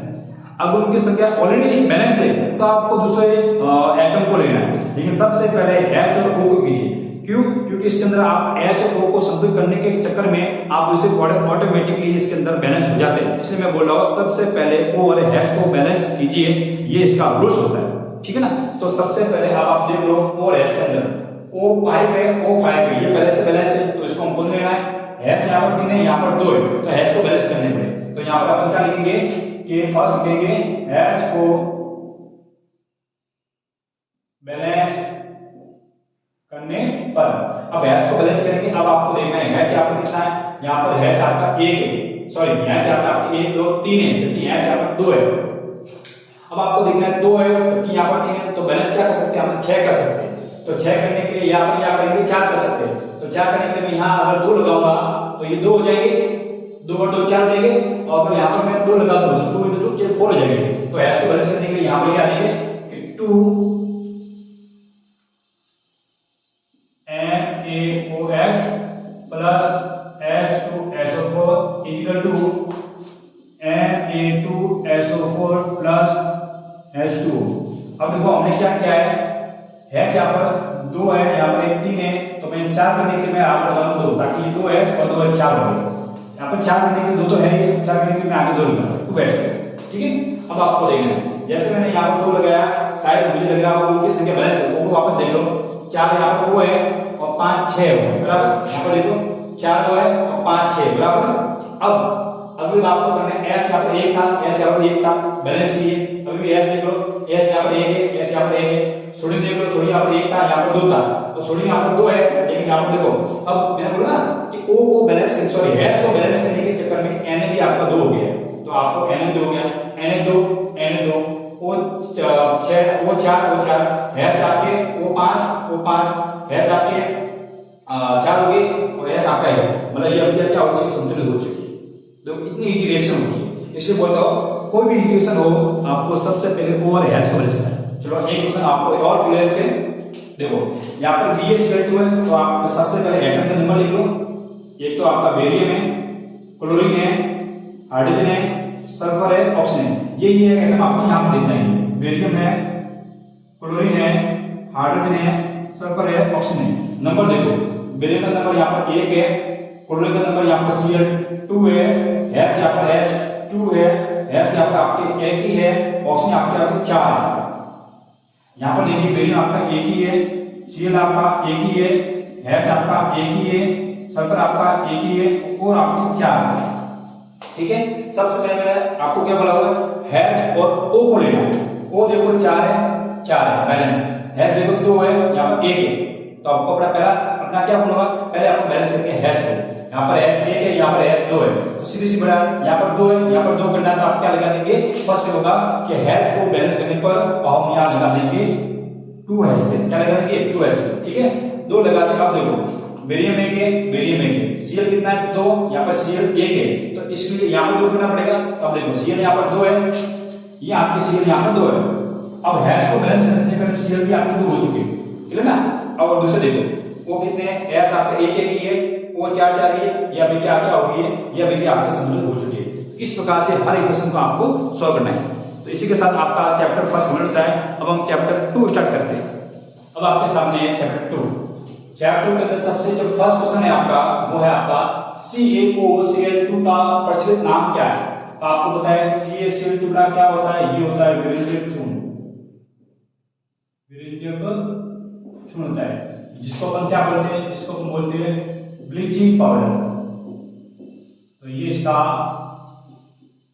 अगर उनकी संख्या ऑलरेडी बैलेंस है तो आपको दूसरे एटम को लेना है, लेकिन सबसे पहले H और O को कीजिए। क्यों? क्योंकि इसके अंदर आप H और O को संतुलित करने के चक्कर में आप उसे ऑटोमेटिकली इसके अंदर बैलेंस हो जाते हैं। इसलिए मैं बोल रहा हूँ सबसे पहले O और H को बैलेंस कीजिए, ये इसका रूल्स होता है, ठीक है ना। तो सबसे पहले आप देख लो O और H के अंदर O5 है O5 है, ये पहले से बैलेंस है तो इसको हमको लेना है। H यहाँ पर 3 है यहाँ पर 2 है तो H को बैलेंस करने पड़े, तो यहाँ पर अपन क्या लिखेंगे कि फर्स्ट लिखेंगे H को बैलेंस करने पर। अब H को बैलेंस करेंगे, अब आपको देखना है H यहाँ पर कितना है, यहाँ पर H आपका 1 है, सॉरी H यहाँ पर आपका 1 2 3 है, जबकि H यहाँ पर 2 है। अब आपको देखना है 2 है जबकि यहाँ पर 3 है, तो बैलेंस क्या कर सकते हैं हम 6 कर सकते हैं। तो 6 करने के लिए यहाँ पर क्या करेंगे 4 कर सकते हैं, तो 4 करने के लिए मैं यहाँ अगर 2 लगाऊंगा तो ये 2 हो जाएंगे, 2 और 2 4 देंगे, और अगर यहाँ पर मैं 2 लगा दूंगा 2 into 2 4 हो जाएंगे। तो H को बैलेंस करने के लिए यहाँ पर क्या आएंगे कि 2 NaOH plus H2SO4 equal to Na2SO4 plus H2O। अब देखो हमने क्या किया है, H यहाँ पर 2 है यहाँ पर 1 3 है, तो मैं 4 करने के लिए मैं यहाँ पर लगा दूं 2 ताकि ये 2H और 2H 4 हो गए। यहाँ पर 4 करने के लिए 2 तो है ही, 4 करने के लिए मैं आगे 2 लिखूंगा 2H, ठीक है। अब आपको देखना है जैसे मैंने यहाँ पर 2 लगाया, शायद मुझे लग रहा है O की संख्या बैलेंस है, O को वापस देख लो 4 यहाँ पर O है और 5 6 हो बराबर, यहाँ पर देखो 4 O है और 5 6 बराबर। अब अगली बात को करना है S यहाँ पर 1 था, S यहाँ पर 1 था, बैलेंस ही है। अभी भी S देख लो, S यहाँ पर 1 है, S यहाँ पर 1 है। सोडियम देख लो, सोडियम यहाँ पर 1 था, यहाँ पर 2 था, तो सोडियम यहाँ पर 2 है, लेकिन यहाँ पर देखो अब मैंने बोला ना कि O को बैलेंस करने सॉरी H को बैलेंस करने के चक्कर में Na भी आपका 2 हो गया, तो आपको Na भी 2 हो गया, Na2 O 6 O 4 H आपके O5 H आपके 4 हो गए और H आपका है, मतलब ये अभी क्या हो चुकी संतुलित हो चुकी है। तो इतनी इजी रिएक्शन होती है, इसलिए बोलता हूँ कोई भी इक्वेशन हो आपको सबसे पहले O और H को बैलेंस करना है। चलो एक क्वेश्चन आपको और क्लियर करते हैं। देखो यहाँ पर BH2 है, तो आप सबसे पहले एटम का नंबर लिख लो। एक तो आपका बेरियम है, क्लोरीन है, हाइड्रोजन है, सल्फर है, ऑक्सीजन है। ये एटम आपको यहाँ पर देख जाएंगे, बेरियम है, क्लोरीन है, हाइड्रोजन है, सल्फर है, ऑक्सीजन है। नंबर देखो, बेरियम का नंबर यहाँ पर 1 है, क्लोरीन का नंबर यहाँ पर Cl2 है, H यहाँ पर H2 है, H यहाँ पर आपके 1 ही है, ऑक्सीजन आपके 4 है। यहाँ पर देखिए बेरियम आपका 1 ही है, Cl आपका 1 ही है, H आपका 1 ही है, सल्फर आपका 1 ही है और आपके 4 है, ठीक है। सबसे पहले मैंने आपको क्या बोला हुआ H और O को लेना है। O देखो 4 है बैलेंस, H देखो 2 है, यहाँ पर 1 है, तो आपको अपना क्या बोलूंगा पहले आपको बैलेंस करके H को, यहाँ पर H 1 है, यहाँ पर H 2 है, तो सीधी सी बड़ा यहाँ पर 2 है, यहाँ पर 2 करना है, तो आप क्या लगा देंगे फर्स्ट होगा कि H को बैलेंस करने पर हम यहाँ लगा देंगे 2H से, क्या लगा देंगे 2H से, ठीक है। 2 लगा के आप देखो बेरियम 1 है, बेरियम 1 है, Cl कितना है 2, यहाँ पर Cl 1 है, तो इसलिए यहाँ पर 2 करना पड़ेगा। अब देखो Cl यहाँ पर 2 है, ये आपकी Cl यहाँ पर 2 है। अब H को बैलेंस करने से कर Cl भी आपकी 2 हो चुकी है, ठीक है ना। अब दूसरे देखो O कितने हैं, S आपका 1 1 ही है, O 4 4 ही है, ये अभी क्या हो गई है, ये अभी क्या आपके संतुलित हो चुकी है। इस प्रकार से हर इक्वेशन को आपको सॉल्व करना है। तो इसी के साथ आपका चैप्टर फर्स्ट समझ होता है। अब हम चैप्टर 2 स्टार्ट करते हैं। अब आपके सामने है चैप्टर 2। चैप्टर के अंदर सबसे जो फर्स्ट क्वेश्चन है आपका वो है आपका CaOCl2 का प्रचलित नाम क्या है। तो आपको पता है CaCl2 का क्या होता है, ये होता है बेरिलियम चूर्ण, चूर्ण होता है, जिसको अपन क्या बोलते हैं, जिसको अपन बोलते हैं ब्लीचिंग पाउडर। तो ये इसका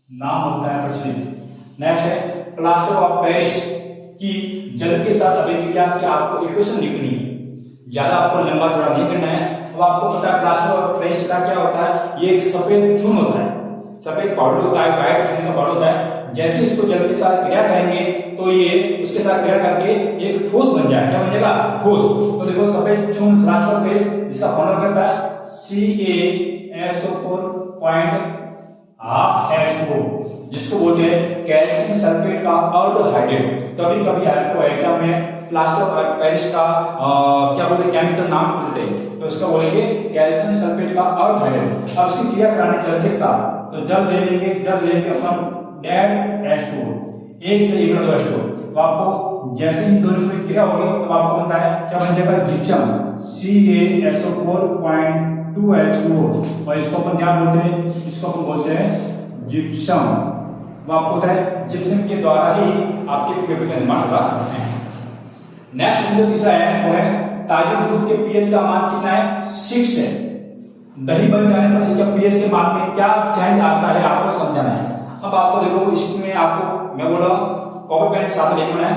नाम होता है प्रचलित। नेक्स्ट है प्लास्टर ऑफ पेरिस की जल के साथ अभिक्रिया की आपको इक्वेशन लिखनी है, ज्यादा आपको लंबा चौड़ा नहीं करना है। अब आपको पता है प्लास्टर ऑफ पेरिस का क्या होता है, ये एक सफेद चूर्ण होता है, सफेद पाउडर होता है, व्हाइट चूने का पाउडर होता है। जैसे इसको जल के साथ क्रिया करेंगे तो ये उसके साथ क्रिया करके एक ठोस बन जाएगा। क्या बन जाएगा, ठोस। तो देखो सफेद चूर्ण प्लास्टर ऑफ पेरिस, जिसका फॉर्मूला क्या होता है CaSO4.2H2O, जिसको बोलते हैं कैल्शियम सल्फेट का अर्धहाइड्रेट। कभी कभी आपको एग्जाम में प्लास्टर ऑफ पेरिस का क्या बोलते हैं, केमिकल नाम बोलते हैं, तो इसका बोलेंगे कैल्शियम सल्फेट का अर्धहाइड्रेट। अब इसकी क्रिया कराने जल के साथ, तो जल ले लेंगे अपन डेड H2O, एक से एक H2O। तो आपको जैसे ही दोनों में क्रिया होगी तो आपको बनता है क्या बन जाएगा, जिप्सम CaSO4.2H2O, और इसको अपन क्या बोलते हैं, इसको अपन बोलते हैं जिप्सम। वो आपको होता है जिप्सम के द्वारा ही आपके पीओपी का निर्माण होता है। नेक्स्ट जो तीसरा है वो है ताजे दूध के पीएच का मान कितना है, 6 है। दही बन जाने पर इसका पीएच के मान में क्या चेंज आता है आपको समझाना है। अब आपको देखो इसमें आपको मैं बोल रहा हूँ कॉपी पेन साथ लिखना है।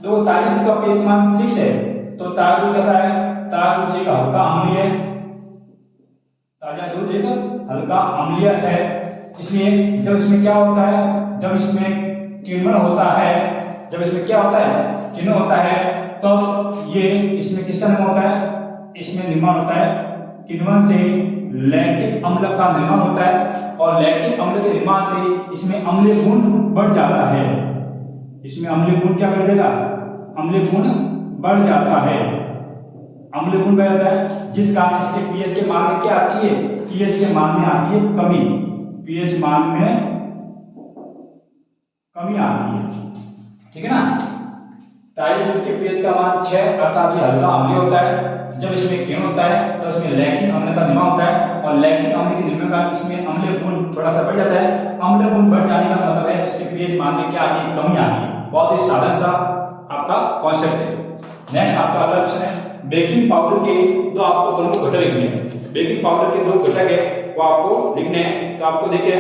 देखो ताजे दूध का पीएच मान 6 है, तो ताजा दूध कैसा है, ताजा दूध एक हल्का अम्लीय है, ताजा दूध एक हल्का अम्लीय है। इसलिए जब इसमें क्या होता है, जब इसमें किण्वन होता है, जब इसमें क्या होता है, किण्वन होता है, तब ये इसमें किसका निर्माण होता है, इसमें निर्माण होता है किण्वन से लैक्टिक अम्ल का निर्माण होता है, और लैक्टिक अम्ल के निर्माण से इसमें अम्लीय गुण बढ़ जाता है। इसमें अम्लीय गुण क्या कर देगा, अम्लीय गुण बढ़ जाता है, अम्लीय गुण बढ़ जाता है, जिस कारण इसके पीएच के मान में क्या आती है, पीएच के मान में आती है कमी, पीएच मान में कमी आती है, ठीक है ना। ताजे दूध के पीएच का मान 6 अर्थात ये हल्का अम्लीय होता है। जब इसमें किण्वन होता है तो इसमें लैक्टिक अम्ल का निर्माण होता है, और लैक्टिक अम्ल के निर्माण का इसमें अम्लीय गुण थोड़ा सा बढ़ जाता है। अम्लीय गुण बढ़ जाने का मतलब है इसके पीएच मान में क्या आ गई, कमी आ गई। बहुत ही साधारण सा आपका कॉन्सेप्ट है। नेक्स्ट आपका अगला क्वेश्चन है बेकिंग पाउडर के दो आपको प्रमुख घटक लिखने हैं। बेकिंग पाउडर के दो घटक है वो आपको लिखने हैं। तो आपको देखिए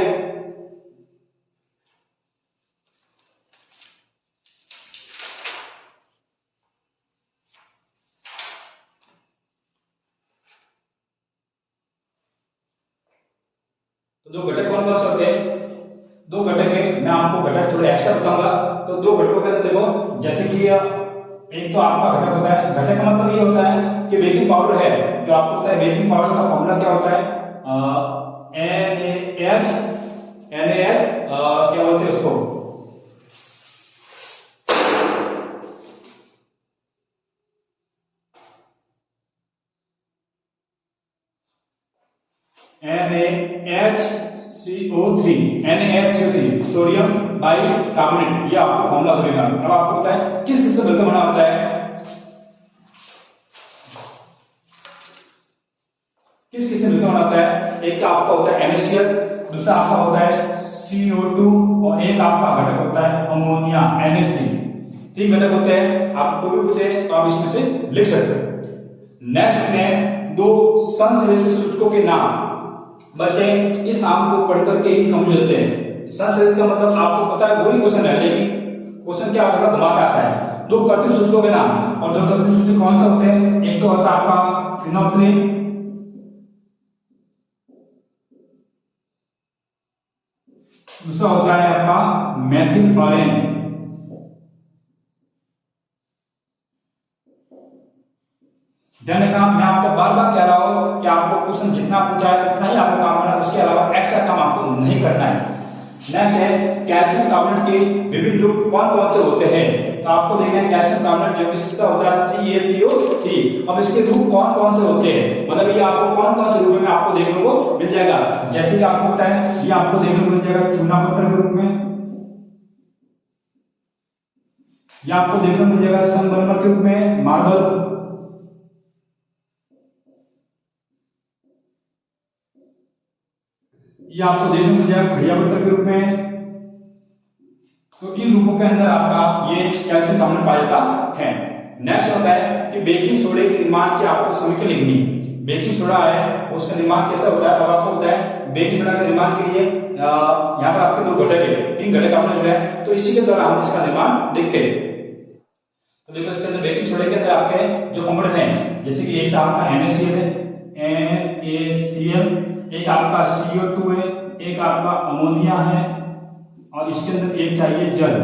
तो दो घटक कौन कौन से होते हैं, दो घटक है, मैं आपको घटक थोड़े एक्स्ट्रा बताऊंगा। तो दो घटकों के अंदर देखो, जैसे कि एक तो आपका घटक होता है, घटक का मतलब ये होता है कि बेकिंग पाउडर है, जो आपको पता है बेकिंग पाउडर का फॉर्मूला क्या होता है, NaH क्या बोलते हैं उसको, NaHCO3 सोडियम बाइकार्बोनेट, ये आपको फॉर्मूला देगा। अब आपको पता है किस किस से मिलकर बना होता है, किस किस से मिलकर बना होता है, एक का आपका होता है NaCl, दूसरा आपका होता है CO2, और एक आपका घटक होता है अमोनिया NH3। तीन घटक होते हैं, आपको भी पूछे तो आप इसमें से लिख सकते हैं। नेक्स्ट में दो संश्लेषित सूचकों के नाम बच्चे इस नाम को पढ़कर के ही समझ लेते हैं। संश्लेषित का मतलब आपको पता है वही क्वेश्चन है, लेकिन क्वेश्चन क्या थोड़ा घुमा के आता है। दो कर्तव्य सूचकों के नाम, और दो कर्तव्य सूचक कौन से होते हैं, एक तो होता है आपका फिनोल्फ्थालीन, दूसरा होता है आपका मेथिल ऑरेंज। ध्यान रखना, मैं आपको बार बार कह रहा हूं कि आपको क्वेश्चन जितना पूछा है उतना ही आपको काम करना है, उसके अलावा एक्स्ट्रा काम आपको नहीं करना है। नेक्स्ट है कैल्शियम कार्बोनेट के विभिन्न रूप कौन कौन से होते हैं। तो आपको देखना है कैल्शियम कार्बोनेट जो इसका होता है CaCO3। अब इसके रूप कौन कौन से होते हैं, मतलब ये आपको कौन कौन से रूप में आपको देखने को मिल जाएगा। जैसे कि आपको पता है ये आपको देखने को मिल जाएगा चूना पत्थर के रूप में, ये आपको देखने को मिल जाएगा संगमरमर के रूप में, मार्बल, ये आपको देखने को मिल जाएगा खड़िया पत्थर के रूप में। तो इन रूपों के अंदर आपका ये कैल्शियम कार्बोनेट पाया जाता है। नेक्स्ट होता है कि बेकिंग सोडे के निर्माण की आपको समीकरण लिखनी है। बेकिंग सोडा है उसका निर्माण कैसा होता है, अब आपको होता है बेकिंग सोडा के निर्माण के लिए यहाँ पर आपके 2 घटक है, 3 घटक आपने लिया है, तो इसी के द्वारा हम इसका निर्माण देखते हैं। तो देखो इसके अंदर बेकिंग सोडे के अंदर आपके जो कंपोनेंट हैं, जैसे कि एक आपका NaCl है, NaCl, एक आपका CO2 है, एक आपका अमोनिया है, और इसके अंदर एक चाहिए जल।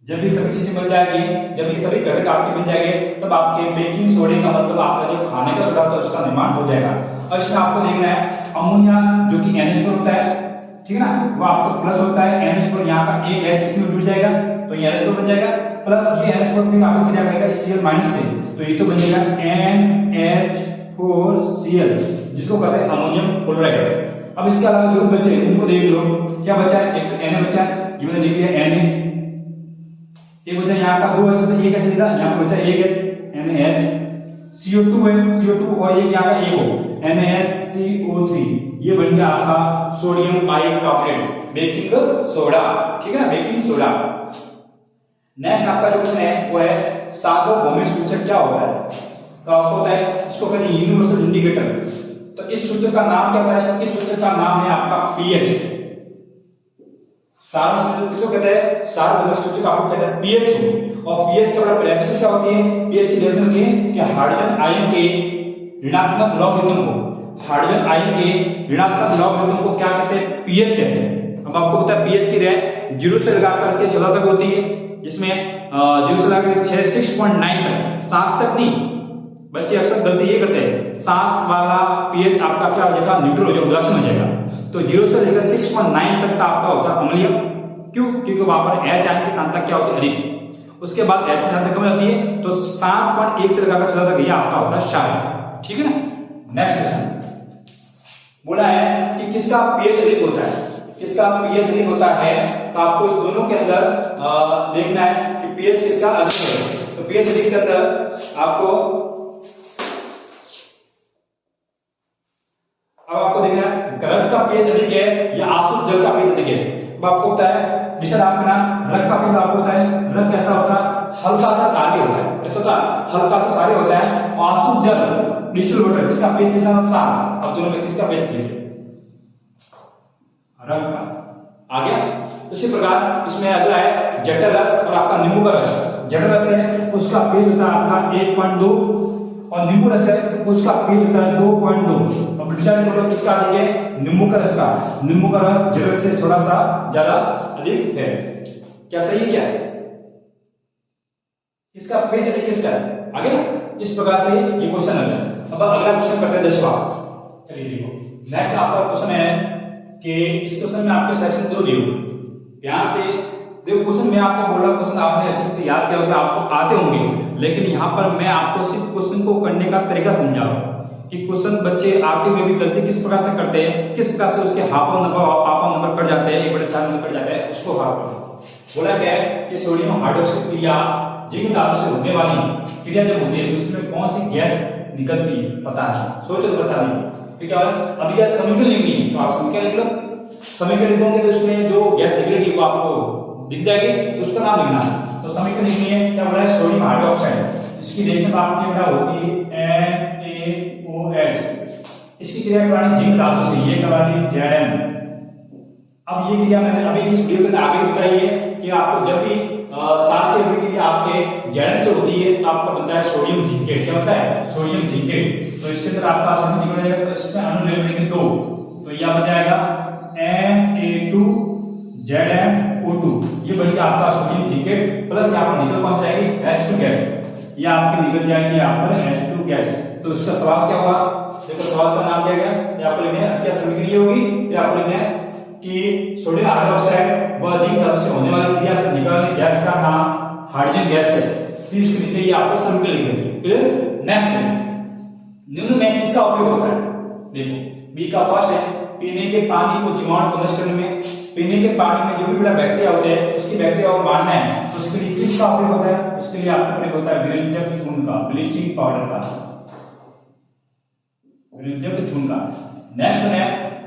जब ये सभी चीजें मिल जाएगी, जब ये सभी घटक आपके मिल जाएंगे, तब आपके बेकिंग सोडे का मतलब आपका जो खाने का सोडा होता है उसका निर्माण हो जाएगा। और इसमें आपको देखना है अमोनिया जो कि NH4 होता है, ठीक है ना, वो आपका प्लस होता है। NH4 यहाँ का एक H इसमें जुड़ जाएगा तो ये NH4 बन जाएगा, प्लस ये NH4 भी आपको क्या करेगा इस Cl माइनस से, तो ये तो बन जाएगा NH4Cl, जिसको कहते हैं अमोनियम क्लोराइड। अब इसके अलावा जो बचे उनको देख लो, क्या बचा है, एक तो Na बचा है, ये मैंने लिख लिया Na, एक बचा यहाँ का 2 H बचा, ये कैसे लिखा, यहाँ पर बचा एक H NaH, CO2 है, CO2 और एक यहाँ का एक हो NaSCO3, ये बन गया आपका सोडियम बाइकार्बोनेट, बेकिंग सोडा, ठीक है, बेकिंग सोडा। नेक्स्ट आपका जो क्वेश्चन है वो है सार्वभौमिक सूचक क्या होता है, तो आपको होता है इसको कहते हैं यूनिवर्सल इंडिकेटर। तो इस सूचक का नाम क्या होता है, इस सूचक का नाम है आपका pH। सार्वभौमिक किसको कहते हैं, सार्वभौमिक सूचक आपको कहते हैं pH को, और pH का बड़ा प्रेफिक्स क्या होती है, pH की डेफिनेशन होती है कि हाइड्रोजन आयन के ऋणात्मक लॉगरिथम को, हाइड्रोजन आयन के ऋणात्मक लॉगरिथम को क्या कहते हैं, pH कहते हैं। अब आपको पता है pH की रेंज 0 से लगा करके 14 तक होती है, जिसमें 0 से लगा के 6.9 तक, 7 तक नहीं, बच्चे अक्सर गलती ये करते हैं, 7 वाला pH आपका क्या हो जाएगा, न्यूट्रल हो जाएगा, उदासीन हो जाएगा। तो 0 से लेकर 6.9 तक का आपका होता है अम्लीय, क्यों, क्योंकि वहां पर H आयन की सांद्रता क्या होती है, अधिक, उसके बाद H की सांद्रता कम होती है, तो 7.1 से लगाकर 14 तक ये आपका होता है क्षारीय, ठीक है ना। नेक्स्ट क्वेश्चन बोला है कि किसका pH अधिक होता है, किसका pH अधिक होता है, तो आपको इस दोनों के अंदर देखना है कि pH किसका अधिक है। तो pH अधिक के अंदर आपको देखना है घृत का pH अधिक है या आसुत जल का pH अधिक है। अब आपको होता है विषय आपका रक्त का pH आपको होता है, रक्त कैसा होता है, हल्का सा क्षारीय होता है, कैसा होता है, हल्का सा क्षारीय होता है। और आसुत जल डिस्टिल वाटर जिसका pH कितना है 7। अब दोनों में किसका pH अधिक है, रक्त का। आ गया। उसी प्रकार इसमें अगला है जठर रस और आपका नींबू का रस। जठर रस है उसका pH होता है आपका 1.2 और नींबू रस है उसका pH होता है 2.2। अब डिसाइड करो किसका अधिक है, नींबू का रस का। नींबू का रस जठर से थोड़ा सा ज्यादा अधिक है। क्या सही है, क्या है, इसका pH अधिक किसका है, आगे ना। इस प्रकार से ये क्वेश्चन है। अब अगला क्वेश्चन करते हैं 10वां। चलिए देखो नेक्स्ट आपका क्वेश्चन है कि इस क्वेश्चन में आपके सेक्शन 2 दिए हुए, ध्यान से देखो। क्वेश्चन में आपको बोला, क्वेश्चन आपने अच्छे से याद किया होगा, आपको आते होंगे, लेकिन यहाँ पर मैं आपको सिर्फ क्वेश्चन को करने का तरीका समझा रहा हूँ कि क्वेश्चन बच्चे आते हुए भी गलती किस प्रकार से करते हैं, किस प्रकार से उसके हाफ नंबर कट जाते हैं, 1/4 नंबर कट जाते हैं, उसको हाफ करो। बोला क्या है कि सोडियम हाइड्रोक्साइड क्रिया जिंक धातु से होने वाली क्रिया जब होती है उसमें कौन सी गैस निकलती है, पता नहीं, सोचो तो बता नहीं। तो क्या अभी क्या समीकरण लिखनी है, तो आप समीकरण लिख लो। समीकरण लिखोगे तो उसमें जो गैस निकलेगी वो आपको दिख जाएगी, उसका नाम लिखना है। तो समीकरण लिखनी है, क्या बोला है, सोडियम हाइड्रोक्साइड, इसकी रिएक्शन आपकी बेटा होती है NaOH, इसकी क्रिया करानी जिंक धातु से, ये करानी Zn। अब ये क्रिया मैंने अभी इस वीडियो के आगे बताई है कि आपको जब भी साथ के क्रिया आपके Zn से होती है तो आपका बनता है सोडियम जिंकेट। क्या बनता है, सोडियम जिंकेट। तो इसके अंदर आपका सोडियम जिंकेट रहेगा, तो इसमें अणु ले लेंगे 2, तो यह बन जाएगा Na2ZnO2, ये बन गया आपका सोडियम जिंकेट। प्लस यहाँ पर निकल कौन सी आएगी, H2 गैस, ये आपकी निकल जाएगी यहाँ पर H2 गैस। तो इसका सवाल क्या हुआ, देखो सवाल का नाम क्या गया, यहाँ पर लिखना क्या समीकरण होगी, यहाँ पर लिखना है कि सोडियम हाइड्रोक्साइड व जिंक धातु से होने वाली क्रिया से निकलने गैस का नाम हाइड्रोजन गैस है। फिर इसके नीचे ये आपको समीकरण लिख देंगे, क्लियर। नेक्स्ट निम्न में किसका उपयोग होता है, देखो बी का फर्स्ट है पीने के पानी को जीवाणु को नष्ट करने में। पीने के पानी में जो भी बड़ा बैक्टीरिया होते हैं उसकी बैक्टीरिया को मारना है, तो उसके लिए किसका उपयोग होता है, उसके लिए आपका प्रयोग होता है विरंजक चूर्ण का, ब्लीचिंग पाउडर का, विरंजक चूर्ण का। नेक्स्ट है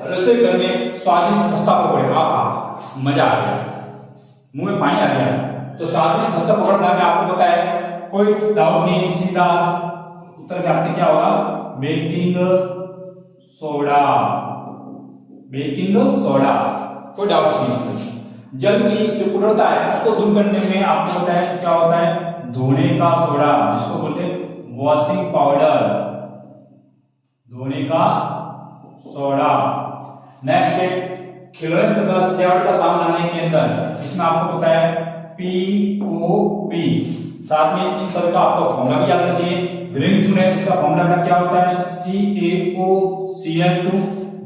रसोई घर में स्वादिष्ट खस्ता पकौड़े, आहा मजा आ गया, मुंह में पानी आ गया। तो स्वादिष्ट खस्ता पकौड़ा में आपको पता है कोई डाउट नहीं, सीधा उत्तर में आपने क्या होगा, बेकिंग सोडा, बेकिंग सोडा, कोई डाउट नहीं। जल की जो कठोरता है उसको दूर करने में आपको होता है क्या होता है, धोने का सोडा, जिसको बोलते हैं वॉशिंग पाउडर, धोने का सोडा। नेक्स्ट है खिलौने तथा सजावट का सामान बनाने के अंदर, इसमें आपको पता है POP, साथ में इन सब का आपको फॉर्मूला भी याद रखना चाहिए। ग्रीन चून है, इसका फॉर्मूला क्या होता है, CaOCl2।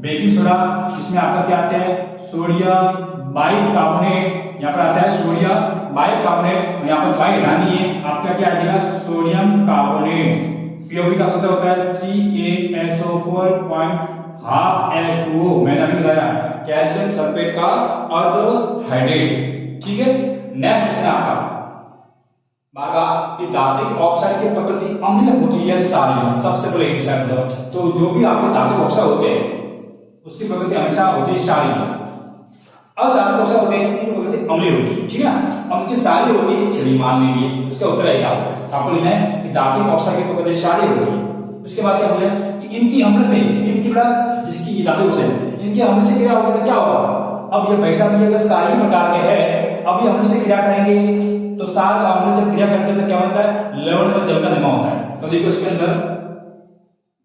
बेकिंग सोडा, इसमें आपका क्या आता है, सोडियम बाइकार्बोनेट, यहाँ पर आता है सोडियम बाइकार्बोनेट, यहाँ पर बाई हटानी है, आपका क्या आ जाएगा, सोडियम कार्बोनेट। POP का सूत्र होता है CaSO4.12H2O, मैंने अभी बताया कैल्शियम सल्फेट का अर्धहाइड्रेट। ठीक है, नेक्स्ट क्वेश्चन आपका बारवा कि धात्विक ऑक्साइड की प्रकृति अम्लीय होती है क्षारीय। सबसे पहले एक शब्द, तो जो भी आपके धात्विक ऑक्साइड होते हैं उसकी प्रकृति हमेशा होती है क्षारीय। अधात्विक ऑक्साइड होते हैं उनकी प्रकृति अम्लीय होती है, ठीक है ना। अब उनकी क्षारीय होती है, चलिए मान लीजिए, उसका उत्तर है क्या, आपको लिखना है कि धात्विक ऑक्साइड की प्रकृति क्षारीय होती है। उसके बाद क्या बोले कि इनकी अम्ल से, इनकी बड़ा जिसकी धातु से इनके अम्ल से क्रिया होगी तो क्या होगा। अब ये पैसा भी अगर क्षारीय प्रकार के है, अब ये अम्ल से क्रिया करेंगे तो सार अम्ल जब क्रिया करते हैं तो क्या होता है, लवण व जल का निर्माण होता है। तो देखो इसके अंदर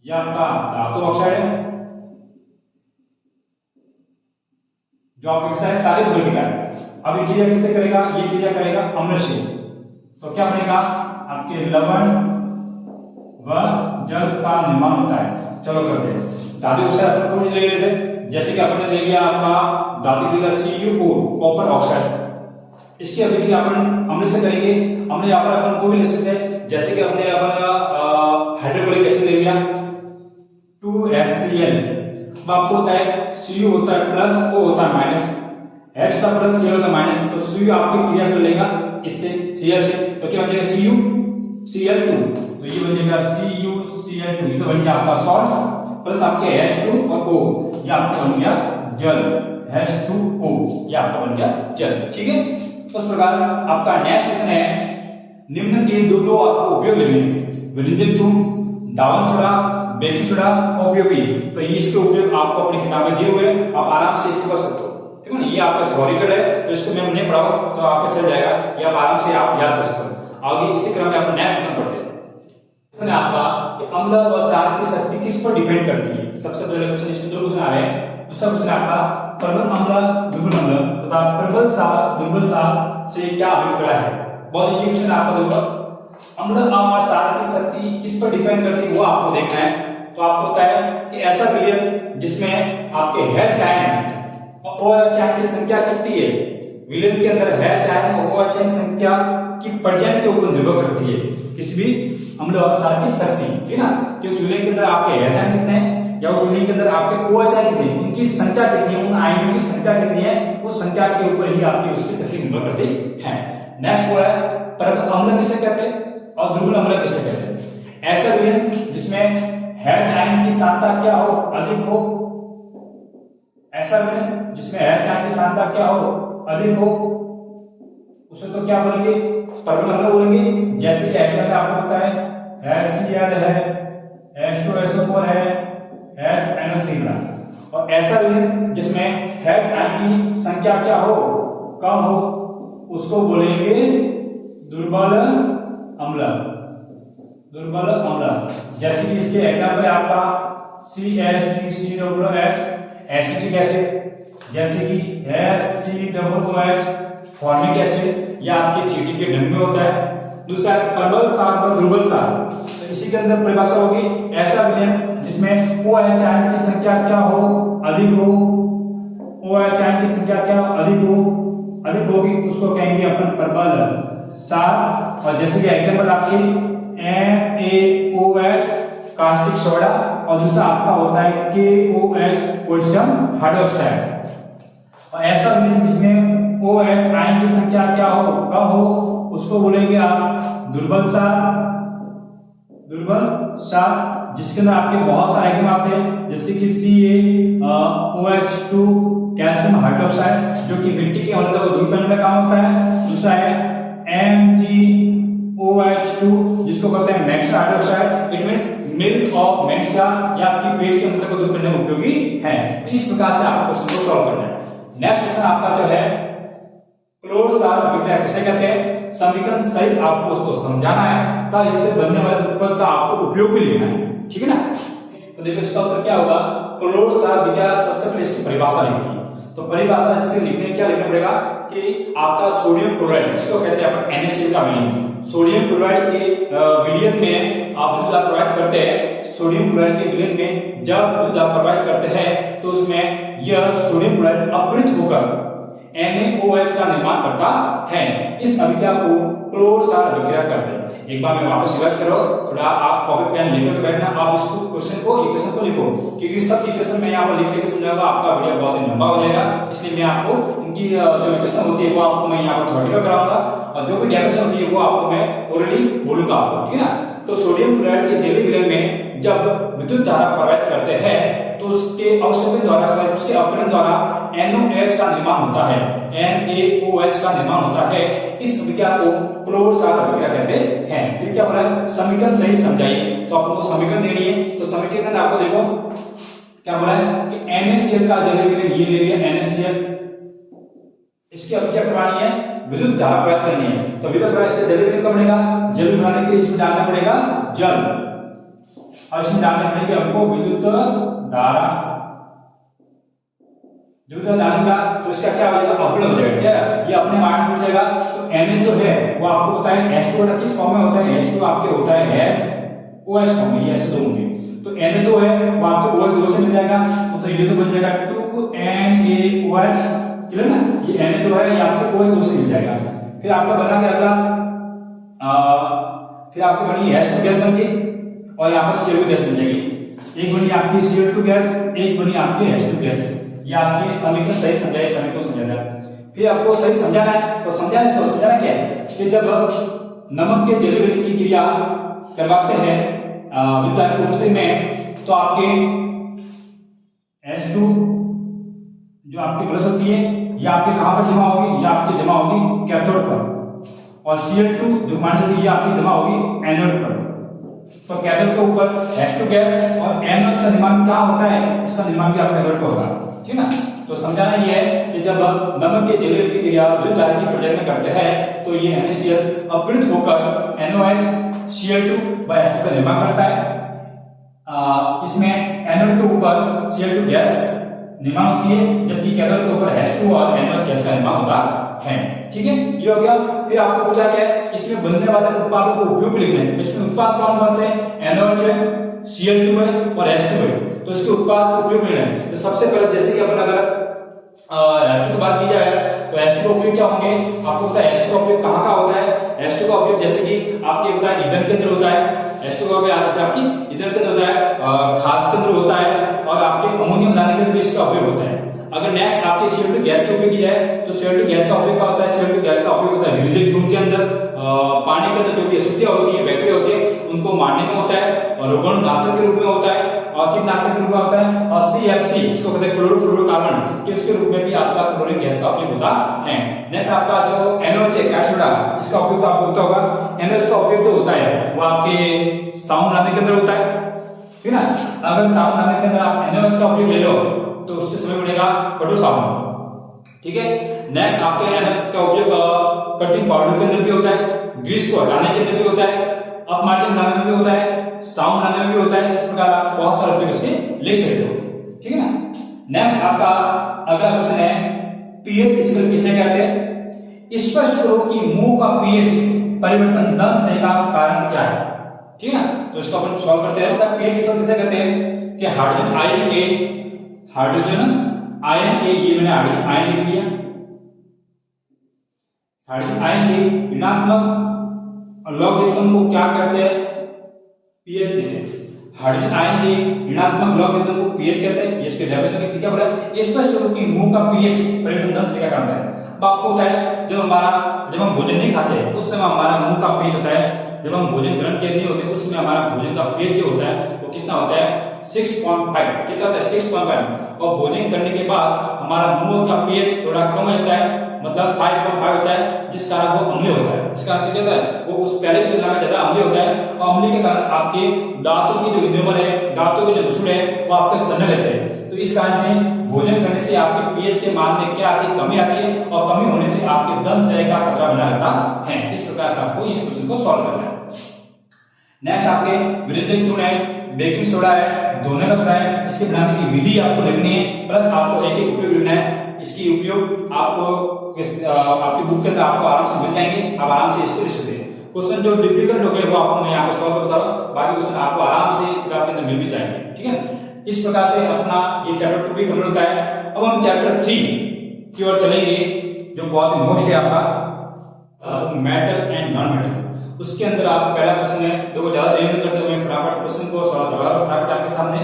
ये आपका धातु ऑक्साइड है जो आपके सारे सारे प्रकृति का है। अब ये क्रिया किससे करेगा, ये क्रिया करेगा अम्ल से, तो क्या बनेगा, आपके लवण व जल का निर्माण होता है। चलो करते हैं धातु ऑक्साइड पर कुछ ले लेते हैं, जैसे कि आपने ले लिया आपका धातु का CuO कॉपर ऑक्साइड, इसकी अभिक्रिया अपन अम्ल से करेंगे। हमने यहाँ पर अपन को भी ले सकते हैं, जैसे कि हमने अपन हाइड्रोक्लोरिक एसिड ले लिया 2HCl, अब आपको होता है Cu होता है प्लस, O होता है माइनस, H होता है प्लस, Cl होता है माइनस, तो Cu आपकी क्रिया कर लेगा इससे Cl से, तो क्या बचेगा CuCl2, तो ये बन जाएगा CuCl2, ये तो बन गया आपका सॉल्ट, प्लस आपके H2 और O, ये आपका बन गया जल, H2O, ये आपका बन गया जल। ठीक है, उस प्रकार आपका नेक्स्ट क्वेश्चन है, निम्न के दो आपको उपयोग लेने, व्यंजन चून, दावन सोडा, बेकिंग सोडा और POP, तो ये इसके उपयोग आपको अपनी किताब में दिए हुए हैं, आप आराम से इसको कर सकते हो। ठीक है ना, ये आपका थ्योरिकल है, तो इसको मैं नहीं पढ़ाऊं तो आपको चल जाएगा, ये आप आराम से आप याद कर सकते हो। आगे इसी क्रम में आप नेक्स्ट क्वेश्चन पढ़ते हैं आपका कि अम्ल व क्षार की शक्ति किस पर डिपेंड करती है। सबसे पहले क्वेश्चन, इसमें दो क्वेश्चन आ रहे हैं। दूसरा क्वेश्चन आपका प्रबल अम्ल दुर्बल अम्ल तथा प्रबल क्षार दुर्बल क्षार से क्या अभिप्राय है। बहुत इजी क्वेश्चन आपको दूंगा, अम्ल और क्षार की शक्ति किस पर डिपेंड करती है वो आपको देखना है। तो आपको पता है कि ऐसा विलयन जिसमें आपके H आयन और OH आयन की संख्या कितनी है, विलयन के अंदर H आयन और OH आयन संख्या की पर्याय के ऊपर निर्भर करती है किसी भी अम्ल और क्षार की शक्ति, ठीक है ना, कि उस विलयन के अंदर आपके H आयन कितने हैं या उस विलयन के अंदर आपके OH आयन कितने हैं, उनकी संख्या कितनी है, उन आयनों की संख्या कितनी है, उस संख्या के ऊपर ही आपकी उसकी शक्ति निर्भर करती है। नेक्स्ट वो है प्रबल अम्ल किसे कहते हैं और दुर्बल अम्ल किसे कहते हैं। ऐसा विलयन जिसमें H आयन की सांद्रता क्या हो, अधिक हो, ऐसा विलयन जिसमें H आयन की सांद्रता क्या हो, अधिक हो, उसे तो क्या बोलेंगे, प्रबल अम्ल बोलेंगे। जैसे कि HCl आपको पता है HCl है, H2SO4 है, HNO3 और ऐसा विलयन जिसमें H आयन की संख्या क्या हो, कम हो, उसको बोलेंगे दुर्बल अम्ल, दुर्बल अम्ल। जैसे कि इसके एग्जांपल है आपका CH3COOH एसिटिक एसिड, जैसे कि HCOOH फॉर्मिक एसिड, या आपके चींटी के ढंग में होता है। दूसरा प्रबल क्षार और दुर्बल क्षार, तो इसी के अंदर परिभाषा होगी ऐसा विलयन जिसमें OH आयन की संख्या क्या हो, अधिक हो, OH आयन की संख्या क्या अधिक हो, अधिक होगी, उसको कहेंगे अपन प्रबल क्षार। और जैसे कि एग्जांपल आपकी NaOH कास्टिक सोडा और दूसरा आपका होता है KOH पोटेशियम हाइड्रोक्साइड। और ऐसा विलयन जिसमें OH आयन की संख्या क्या हो, कम हो, उसको बोलेंगे आप दुर्बल क्षार, दुर्बल क्षार, जिसके अंदर आपके बहुत सारे आइटम आते हैं, जैसे कि CaOH2 कैल्शियम हाइड्रोक्साइड जो कि मिट्टी की अम्लता को दूर करने में काम होता है। दूसरा है MgO OH2 जिसको कहते हैं magnesium hydroxide, it means milk of magnesium, या आपकी पेट के अंदर को दूर करने में उपयोगी है। तो इस प्रकार से आपको क्वेश्चन को सॉल्व करना है। नेक्स्ट क्वेश्चन आपका जो है क्लोर सार अभिक्रिया किसे कहते हैं, समीकरण सहित आपको उसको समझाना है, तो इससे बनने वाले उत्पाद का आपको उपयोग भी लेना है, ठीक है ना। तो देखो इसका उत्तर क्या होगा, क्लोर सार अभिक्रिया सबसे पहले इसकी परिभाषा लिखनी है। तो परिभाषा इसके लिखने क्या लिखना पड़ेगा कि आपका सोडियम क्लोराइड, जिसको कहते हैं अपन NaCl का विलयन, सोडियम क्लोराइड के विलयन में आप विद्युत दाब प्रवाहित करते हैं, सोडियम क्लोराइड के विलयन में जब विद्युत दाब प्रवाहित करते हैं तो उसमें यह सोडियम क्लोराइड अपघटित होकर NaOH का निर्माण करता है। इस अभिक्रिया को क्लोर सार अभिक्रिया कहते हैं। एक बार मैं वापस रिवाइज करो, थोड़ा आप कॉपी पेन लेकर बैठना, आप इस क्वेश्चन को इक्वेशन को लिखो, क्योंकि सब इक्वेशन मैं यहाँ पर लिख के समझाऊंगा, आपका वीडियो बहुत ही लंबा हो जाएगा, इसलिए मैं आपको इनकी जो इक्वेशन होती है वो आपको मैं यहाँ पर थ्योरेटिकल कराऊंगा, और जो भी डेफिनेशन होती है वो आपको मैं ओरली बोलूंगा आपको, ठीक है ना। तो सोडियम क्लोराइड के जलीय विलयन में जब विद्युत धारा प्रवाहित करते हैं तो उसके अवक्षेपण द्वारा, उसके अपघटन द्वारा NaOH का निर्माण होता है, NaOH का निर्माण होता है। इस अभिक्रिया को क्लोर सार अभिक्रिया कहते हैं। फिर क्या बोला, समीकरण सही समझाइए, तो आपको समीकरण देनी है। तो समीकरण आपको देखो क्या बोला है कि NaCl का जलीय विलयन ये ले लिया NaCl, इसकी अभिक्रिया करवानी है, विद्युत धारा प्रवाहित करनी है। तो विद्युत प्रवाह इसका जलीय विलयन कब बनेगा, जल बनाने के लिए इसमें डालना पड़ेगा जल, और इसमें डालने पड़ेगी हमको विद्युत धारा। डालने का तो इसका क्या हो जाएगा, अपघटन हो जाएगा, क्या ये अपने मान में हो जाएगा। तो Na जो है वो आपको पता है H2 किस फॉर्म में होता है, H2 आपके होता है HOH फॉर्म में, ये ऐसे दो होंगे। तो Na तो है वो आपको OH2 से मिल जाएगा, तो ये तो बन जाएगा 2NaOH, क्लियर ना। ये Na तो है ये आपको OH2 से मिल जाएगा। फिर आपका बना क्या अगला, फिर आपकी बनी H2 गैस बन गई, और यहाँ पर CO2 गैस बन जाएगी। एक बनी आपकी CO2 गैस, एक बनी आपकी H2 गैस। ये आपके समीकरण सही समझाए, समीकरण समझाना। फिर आपको सही समझाना है, तो समझाना इसको समझाना क्या है कि जब नमक के जलीय विलयन की क्रिया करवाते हैं विद्युत अवस्था में, तो आपके H2 जो आपकी प्लस होती है ये आपके कहां पर जमा होगी, ये आपकी जमा होगी कैथोड पर, और Cl2 जो माइनस होती है ये आपकी जमा होगी एनोड पर। तो कैथोड के ऊपर H2 गैस और NaOH का निर्माण क्या होता है, इसका निर्माण भी आपके कैथोड पर होगा, ठीक ना। तो समझाना ये है कि जब नमक के जलीय की क्रिया विद्युत धारा की प्रचलन करते हैं तो ये NaCl अपघटित होकर NaOH Cl2 H2 का निर्माण करता है। इसमें एनोड के ऊपर Cl2 गैस निर्माण होती है, जबकि कैथोड के ऊपर H2 और NaOH गैस का निर्माण होता है, ठीक है। ये हो गया। फिर आपको पूछा क्या है, इसमें बनने वाले उत्पादों को उपयोग लिखना है। इसमें उत्पाद कौन कौन से हैं, NaOH है, Cl2 है और H2 है। तो इसके उत्पाद का उपयोग लेना है। तो सबसे पहले जैसे कि अपन अगर H2 की बात की जाए तो H2 का उपयोग क्या होंगे, आपको पता है H2 का उपयोग कहाँ कहाँ होता है। H2 का उपयोग जैसे कि आपके पता है ईंधन के अंदर होता है, H2 का उपयोग आपकी ईंधन के अंदर होता है, खाद के अंदर होता है, और आपके अमोनियम बनाने के अंदर भी इसका उपयोग होता है। अगर नेक्स्ट आपकी CO2 गैस का उपयोग किया जाए तो CO2 गैस का उपयोग क्या होता है, CO2 गैस का उपयोग होता है विद्युत चूर्ण के अंदर, पानी के अंदर जो भी अशुद्धियां होती है, बैक्टीरिया होती है, उनको मारने में होता है, और रोगाणुनाशक के रूप में होता है, और कीटनाशक के रूप में होता है, और CFC जिसको कहते हैं क्लोरोफ्लोरोकार्बन के उसके रूप में भी आपका क्लोरीन गैस का उपयोग होता है। नेक्स्ट आपका जो NaOH है कैटोड, इसका उपयोग तो आपको होता होगा। NaOH का उपयोग जो होता है वो आपके साबुन बनाने के अंदर होता है, ठीक है ना। अगर साबुन बनाने के अंदर आप NaOH का उपयोग ले लो तो उसके समय बनेगा कटु साबुन, ठीक है। नेक्स्ट आपके NaOH का उपयोग कटिंग पाउडर के अंदर भी होता है, ग्रीस को हटाने के अंदर भी होता है, अपमार्जन बनाने में भी होता है, साबुन बनाने में भी होता है। इस प्रकार आप बहुत सारे उपयोग इसके लिख सकते हो, ठीक है ना। नेक्स्ट आपका अगला क्वेश्चन है पीएच किसे कहते हैं। स्पष्ट करो कि मुंह का पीएच परिवर्तन दंश का कारण क्या है, ठीक है ना। तो इसको अपन सॉल्व करते हैं। पीएच किसे कहते हैं कि हाइड्रोजन आयन के ये मैंने हाइड्रोजन आयन लिख लिया, हाइड्रोजन आयन के ऋणात्मक लॉगरिथम को क्या कहते हैं, पीएच कहते हैं। हाइड्रोजन आयन के ऋणात्मक लॉगरिथम को पीएच कहते हैं। इसके डेफिनेशन में क्या बोला है, स्पष्ट करो कि मुंह का पीएच परिवर्तन दंश से क्या कारण है। अब आपको चाहिए जब हम भोजन नहीं खाते उस समय हमारा मुंह का पीएच होता है, जब हम भोजन ग्रहण के नहीं होते उस समय हमारा भोजन का पीएच जो होता है वो कितना होता है 6.5, कितना होता है 6.5। और भोजन करने के बाद हमारा मुंह का पीएच थोड़ा कम हो जाता है, मतलब 5.5 होता है, जिस कारण वो अम्लीय होता है। इसका अर्थ क्या होता है, वो उस पहले की तुलना में ज्यादा अम्लीय होता है, और अम्लीय के कारण आपके दांतों की जो इंद्रिय है, दांतों के जो रसूल है वो आपके सड़ने लगते हैं। तो इस कारण से भोजन करने से आपके पीएच के मान में क्या आती है, कमी आती है, और कमी होने से आपके दंत क्षय का खतरा बना रहता है। इस प्रकार से आपको इस क्वेश्चन को सॉल्व करना है। नेक्स्ट आपके वृद्धि चूर्ण है, बेकिंग सोडा है, धोने का सोडा है, इसके बनाने की विधि आपको लिखनी है, प्लस आपको एक एक उपयोग लिखना है। इसकी उपयोग आपको आपकी बुक के अंदर आपको आराम से मिल जाएंगे, आप आराम से इसको लिख सकते हैं। क्वेश्चन जो डिफिकल्ट हो गए वो आपको मैं यहाँ पे सॉल्व बता रहा हूँ, बाकी क्वेश्चन आपको आराम से किताब के अंदर मिल भी जाएंगे, ठीक है। इस प्रकार से अपना ये चैप्टर 2 भी कंप्लीट होता है। अब हम चैप्टर 3 की ओर चलेंगे, जो बहुत ही मोस्ट है आपका मेटल एंड नॉन मेटल। उसके अंदर आप पहला क्वेश्चन है, देखो ज्यादा देरी नहीं करते हुए फटाफट क्वेश्चन को सॉल्व करवा रहा हूं फटाफट आपके सामने।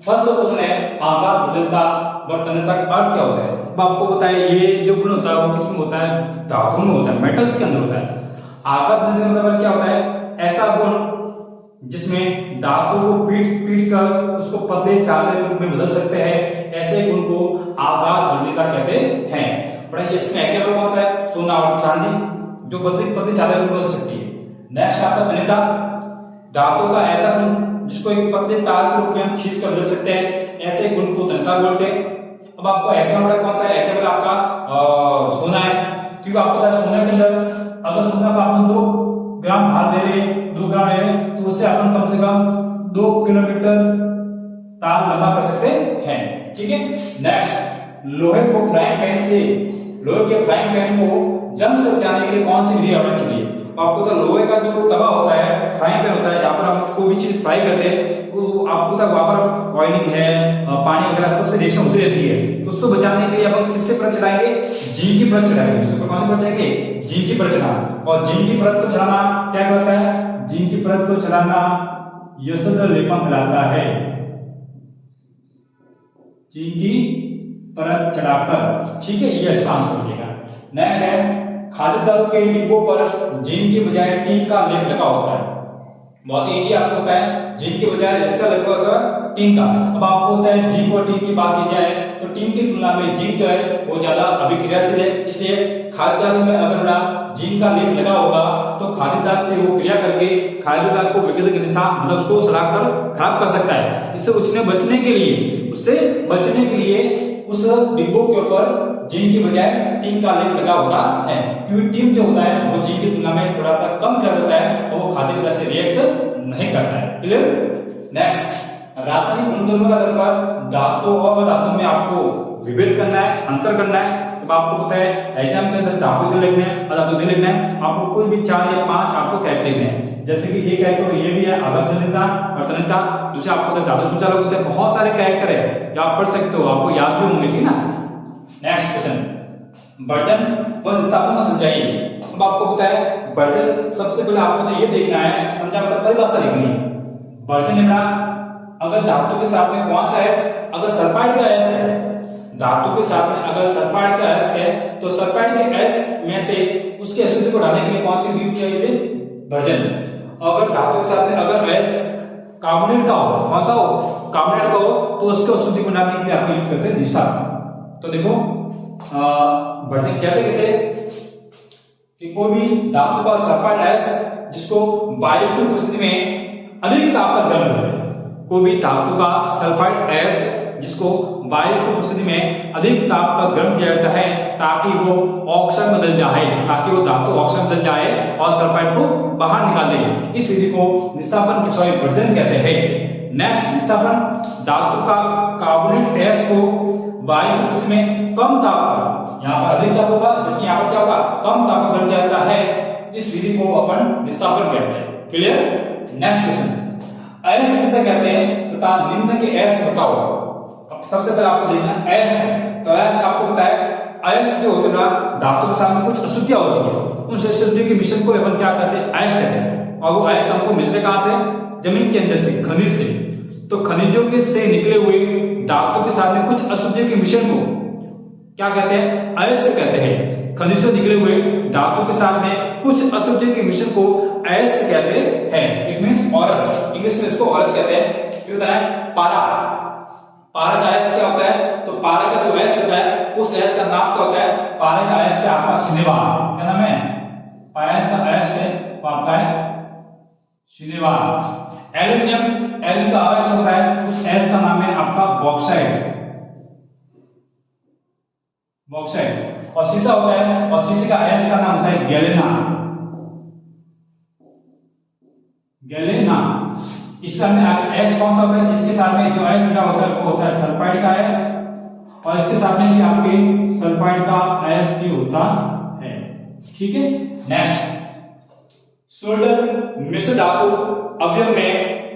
फर्स्ट क्वेश्चन है आकार, बदलता व तन्यता का अर्थ क्या होता है। अब आपको पता है ये जो गुण होता है वो किसमें होता है, धातु में होता है, मेटल्स के अंदर होता है। आकार बदलने का मतलब क्या होता है, ऐसा गुण जिसमें धातु को पीट कर उसको पतले चादर के रूप में बदल सकते हैं, ऐसे गुण को आकार बदलता कहते हैं। बड़ा इसमें एग्जाम्पल कौन सा है, सोना और चांदी, जो पतली चादर में बदल सकती है। नेक्स्ट आपका तन्यता, धातु का ऐसा गुण जिसको एक पतले तार के रूप में हम खींच कर बदल सकते हैं, ऐसे गुण को तन्यता बोलते हैं। अब आपको एग्जाम्पल कौन सा है, एग्जाम्पल आपका सोना है, क्योंकि आपको पता है सोने के अंदर अगर सोना का अपन 2 ग्राम भार ले लें, 2 ग्राम ले लें, तो उससे अपन कम से कम 2 किलोमीटर तार लंबा कर सकते हैं, ठीक है। नेक्स्ट लोहे को फ्राइंग पैन से, लोहे के फ्राइंग पैन को जंग से बचाने के लिए कौन सी विधि आपने चुनी है। आपको तो लोहे का जो तवा होता है, फ्राइंग पैन होता है, जहां पर आप कोई भी चीज फ्राई करते हैं, वो आपको तो वहां पर ऑयलिंग है, पानी वगैरह सबसे रिएक्शन होती रहती है, तो उसको बचाने के लिए अपन किससे परत चढ़ाएंगे, जीन की परत चढ़ाएंगे। उसके ऊपर कौन सी परत चढ़ाएंगे, जीन की परत चढ़ाना। और जीन की परत को चढ़ाना क्या करता है, जीन की परत को चढ़ाना यशद लेपन दिलाता है, जीन की परत चढ़ाकर, ठीक है, ये इसका आंसर हो जाएगा। नेक्स्ट है खाद्य तेल के डिब्बों पर जिंक के बजाय टीन का लेप लगा होता है। बहुत इजी आपको होता है, जिंक के बजाय एक्स्ट्रा लगा होता है टीन का। अब आपको होता है जिंक और टीन की बात की जाए तो टीन की तुलना में जिंक जो है वो ज्यादा अभिक्रियाशील है, इसलिए खाद्य तेल में अगर जिंक का लेप लगा होगा तो खाद्य तेल से वो क्रिया करके खाद्य तेल को विकृत की दिशा मतलब उसको सड़ाकर खराब कर सकता है। इससे उससे बचने के लिए उस डिब्बों के ऊपर जिंक की बजाय टीन का लेप लगा होता है, क्योंकि टीन जो होता है वो जिंक की तुलना में थोड़ा सा कम ग्रह होता है और वो खाद्य तेल से रिएक्ट नहीं करता है। क्लियर। नेक्स्ट रासायनिक गुणधर्मों का आधार पर धातु और अधातु में आपको विभेद करना है, अंतर करना है। तो आपको पता है एग्जाम के अंदर धातु इधर लिखना है, अधातु इधर लिखना है। आपको कोई भी 4 या 5 आपको कैरेक्टर लिखने हैं, जैसे कि ये कैरेक्टर ये भी है आघात तन्यता और तन्यता, दूसरे आपको धातु संचालक होते हैं, बहुत सारे कैरेक्टर है जो आप पढ़ सकते हो, आपको याद भी होंगे, ठीक ना। नेक्स्ट क्वेश्चन, वर्जन व निस्तापन समझाइए। अब आपको पता है वर्जन, सबसे पहले आपको तो ये देखना है, समझा मतलब परिभाषा लिखनी है। वर्जन लिखना, अगर धातु के साथ में कौन सा एस, अगर सल्फाइड का एस है, धातु के साथ में अगर सल्फाइड का एस है तो सल्फाइड के एस में से उसके अशुद्धि को हटाने के लिए कौन सी विधि चाहिए, वर्जन। अगर धातु के साथ में अगर एस कार्बोनेट का हो, कौन सा हो, कार्बोनेट का हो, तो उसके अशुद्धि को हटाने के लिए आप यूज करते हैं निस्तापन। तो देखो वर्जन कहते किसे, कि कोई भी धातु का सल्फाइड एस जिसको वायु की उपस्थिति में अधिक ताप पर गर्म करते हैं, कोई भी धातु का सल्फाइड एस जिसको वायु की उपस्थिति में अधिक ताप पर गर्म किया जाता है ताकि वो ऑक्सीजन बदल जाए, ताकि वो धातु ऑक्सीजन बदल जाए और सल्फाइड को बाहर निकाल दे। इस विधि को निस्तापन के सॉरी वर्जन कहते हैं। नेक्स्ट निस्तापन, धातु का कार्बोनेट एस को वायु की उपस्थिति में कम ताप पर, यहाँ पर अधिक ताप होगा जबकि यहाँ पर क्या होगा, कम ताप पर गर्म किया जाता है। इस विधि को अपन निस्तापन कहते हैं। क्लियर। नेक्स्ट क्वेश्चन, एस किसे कहते हैं तथा निम्न के एस बताओ। सबसे पहले आपको देखना एस है, तो एस आपको पता है एस जो होते हैं धातु के साथ में कुछ अशुद्धियां होती है, उन अशुद्धियों के मिश्रण को अपन क्या कहते हैं, एस कहते हैं। और वो एस हमको मिलते कहां से, जमीन के अंदर से, खनिज से। तो खनिजों के से निकले हुए धातु के साथ में कुछ अशुद्धियों के मिश्रण को क्या कहते हैं, अयस्क कहते हैं। खनिज से निकले हुए धातु के साथ में कुछ अशुद्धियों के मिश्रण को अयस्क कहते हैं। इट मींस औरस, इंग्लिश में इसको औरस कहते हैं। ये होता है पारा। पारा का आयस्क क्या होता है? तो पारा का जो आयस्क होता है उस आयस्क का नाम क्या होता है? पारा का आयस्क है आपका शनिवार। क्या नाम है? पारा का आयस्क है वो आपका है शनिवार। एल्यूमिनियम, एल्यूमिनियम का आयस्क होता है उस आयस्क का नाम है आपका बॉक्साइट, बॉक्साइट। और सीसा होता है और सीसे का आयस्क का नाम होता है गैलेना, गैलेना। इसका में आयस्क कौन सा होता है? इसके साथ में जो आयस्क जुड़ा होता है वो होता है सल्फाइड का आयस्क, और इसके साथ में भी आपके सल्फाइड का आयस्क भी होता है। ठीक है। नेक्स्ट, सोल्डर मिश्र धातु अवयव में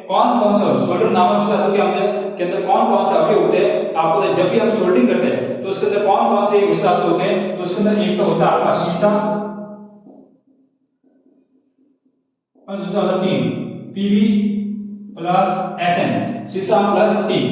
कौन कौन सा, सोल्डर नामक मिश्र धातु के अवयव के अंदर कौन कौन से अवयव होते हैं? आपको जब भी हम सोल्डरिंग करते हैं तो उसके अंदर कौन कौन से मिश्र धातु होते हैं? तो उसके अंदर एक तो होता है आपका सीसा, और दूसरा होता है टीन, पीबी प्लस एसएन, सीसा प्लस टीन।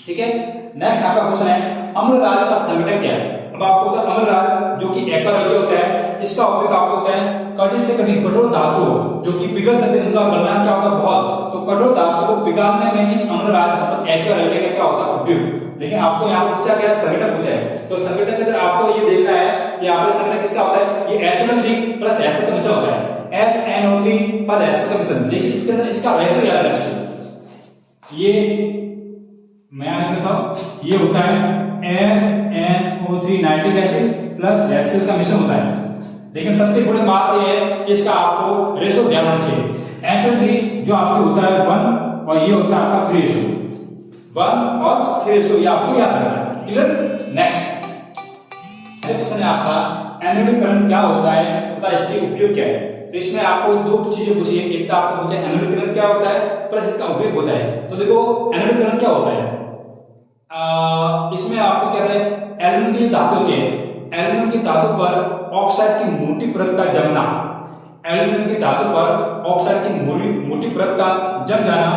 ठीक है। नेक्स्ट आपका क्वेश्चन है अम्लराज का संघटक क्या है? अब आपको पता है अम्लराज जो कि एक्वाराइज होता है, इसका उपयोग आपको होता है कठिन से कठिन कठोर धातु जो कि पिघल सकते हैं, उनका गलनांक क्या होता है? बहुत। तो कठोर धातु को पिघालने में इस अम्लराज मतलब एक्वाराइज का क्या होता है? उपयोग। लेकिन आपको यहाँ पूछा गया संघटक पूछा है, तो संघटक के अंदर आपको ये देखना है कि यहाँ पर संघटक किसका होता है? ये HNO3 प्लस एसिड का मिश्रण होता है, HNO3 पर एसिड का मिश्रण। लेकिन इसके अंदर इसका रेशो याद रखना चाहिए। ये मैं आज कहता हूं ये होता है HNO3 nitric acid plus acid का मिश्रण होता है। लेकिन सबसे बड़ी बात यह है कि इसका आपको रेशो ध्यान रखना चाहिए। HNO3 जो आपको होता है 1 और ये होता है आपका 3 रेशो, 1 और 3 रेशो, ये आपको याद रखना है। क्लियर। नेक्स्ट क्वेश्चन है आपका एनोडिक करंट क्या होता है तथा इसके उपयोग क्या है? तो इसमें आपको दो चीजें पूछी है, एक तो आपको पूछा एनोडिक करंट क्या होता है प्लस इसका उपयोग होता है। तो देखो एनोडिक करंट क्या होता है, इसमें आपको कहते हैं एल्यूमीनियम की धातु होती है, एल्यूमीनियम की धातु पर ऑक्साइड की मोटी परत का जमना, एल्यूमीनियम की धातु पर ऑक्साइड की मोटी परत का जम जाना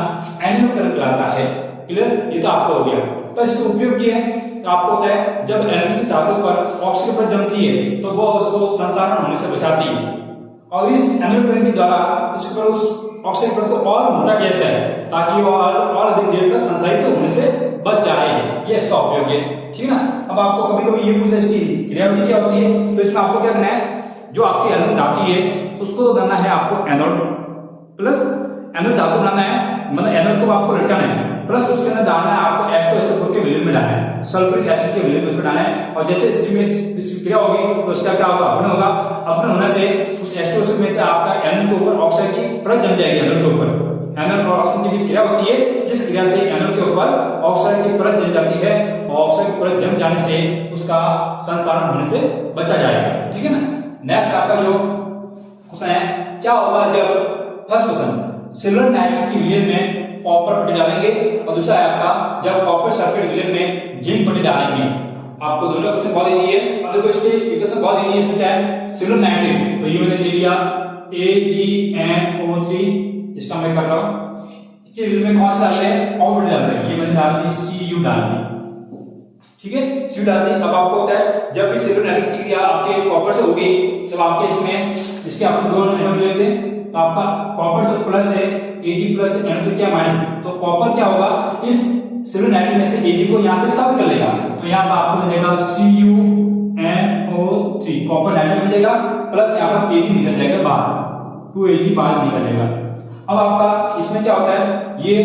एनोडिक करंट कहलाता है। क्लियर। ये तो आपको हो गया। तो इसका उपयोग क्या है? तो आपको होता है जब एल्यूमीनियम की धातु पर ऑक्साइड परत जमती है तो वो उसको संसारण होने से बचाती है, और इस एनोडिक करंट के द्वारा उस पर उस ऑक्साइड परत को और मोटा किया जाता है ताकि वो और अधिक देर तक संसारित होने से बच जाए। ये इसका उपयोग है। ठीक है ना। अब आपको कभी कभी ये पूछना इसकी क्रियाविधि क्या होती है, तो इसमें आपको क्या करना है, जो आपकी एल्यूमीनियम धातु है उसको तो करना है आपको एनोड प्लस एनोड धातु बनाना है, मतलब एनोड को आपको लटकाना है, प्लस उसके अंदर डालना है आपको H2SO4 के विलयन में डालना है, सल्फ्यूरिक एसिड के विलयन में उसमें डालना है। और जैसे इसकी क्रिया होगी तो उसका क्या होगा? अपना होगा। अपना होने से उस H2SO में से आपका एनोड के ऊपर ऑक्साइड की परत जम जाएगी। एनोड के ऊपर एनोड और ऑक्सीजन के बीच क्रिया होती है, जिस क्रिया से एनोड के ऊपर ऑक्साइड की परत जम जाती है, और ऑक्साइड की परत जम जाने से उसका संसारण होने से बचा जाएगा। ठीक है ना। नेक्स्ट आपका जो क्वेश्चन है क्या होगा जब, फर्स्ट क्वेश्चन सिल्वर नाइट्रेट की विलयन में कॉपर पट्टी डालेंगे, और दूसरा है आपका जब कॉपर सल्फेट विलयन में जिंक पट्टी डालेंगे। आपको दोनों क्वेश्चन बहुत इजी है। अब देखो इसके इक्वेशन बहुत इजी है। इसमें क्या है? सिल्वर नाइट्रेट, तो ये मैंने ले लिया AgNO3, इसका मैं कर रहा हूं। इसके विलयन में कौन सा डाल रहे हैं? कॉपर डाल रहे हैं। ये मैंने डाल दी Cu डाल दी। ठीक है, Cu डाल दी। अब आपको होता है जब भी सिल्वर नाइट्रेट की क्रिया आपके कॉपर से होगी तब आपके इसमें इसके आपको दोनों एटम लेते हैं, तो आपका कॉपर जो प्लस है Ag प्लस है, NO3 क्या माइनस, तो कॉपर क्या होगा? इस सिल्वर नाइट्रेट में से Ag को यहां से विस्थापित कर लेगा, तो यहां पर आपको मिलेगा CuNO3, कॉपर नाइट्रेट मिलेगा, प्लस यहां पर Ag निकल जाएगा बाहर, 2Ag बाहर निकल जाएगा। अब आपका इसमें क्या होता है? ये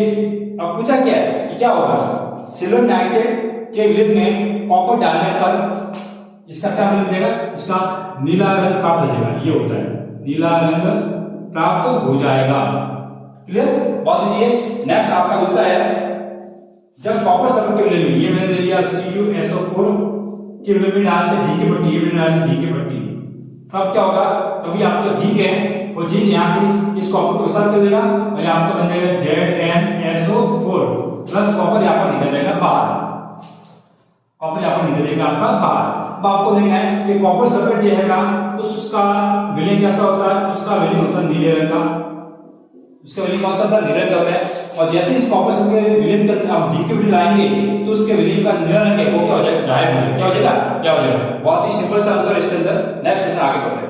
अब पूछा क्या है कि क्या होगा? सिल्वर नाइट्रेट के विलयन में कॉपर डालने पर इसका क्या मिलेगा? इसका नीला रंग प्राप्त हो जाएगा। ये होता है नीला रंग प्राप्त हो जाएगा। क्लियर। बहुत इजी है। नेक्स्ट आपका दूसरा है जब कॉपर सल्फेट के विलयन में, ये मैंने ले लिया CuSO4 के विलयन में डालते जिंक की पट्टी, ये मैंने डाली जिंक की पट्टी, तब क्या होगा? तभी आपका जिंक है वो जिंक यहां से इस कॉपर को विस्तार कर देगा, और यहां आपका बन जाएगा ZnSO4 प्लस कॉपर यहां पर निकल जाएगा बाहर, कॉपर यहां पर निकल जाएगा आपका बाहर। अब आपको देखना है कि कॉपर सल्फेट ये है उसका विलयन कैसा होता है? उसका विलयन होता है नीले रंग का, उसका विलयन कौन सा होता है? नीले रंग का होता है। और जैसे इस कॉपर सल्फेट के विलयन करके आप जिंक के विलयन लाएंगे तो उसके विलयन का नीला रंग है वो क्या हो जाएगा? गायब हो जाएगा। क्या हो जाएगा? क्या हो जाएगा? बहुत ही सिंपल सा आंसर इसके अंदर। नेक्स्ट क्वेश्चन आगे बढ़ते हैं।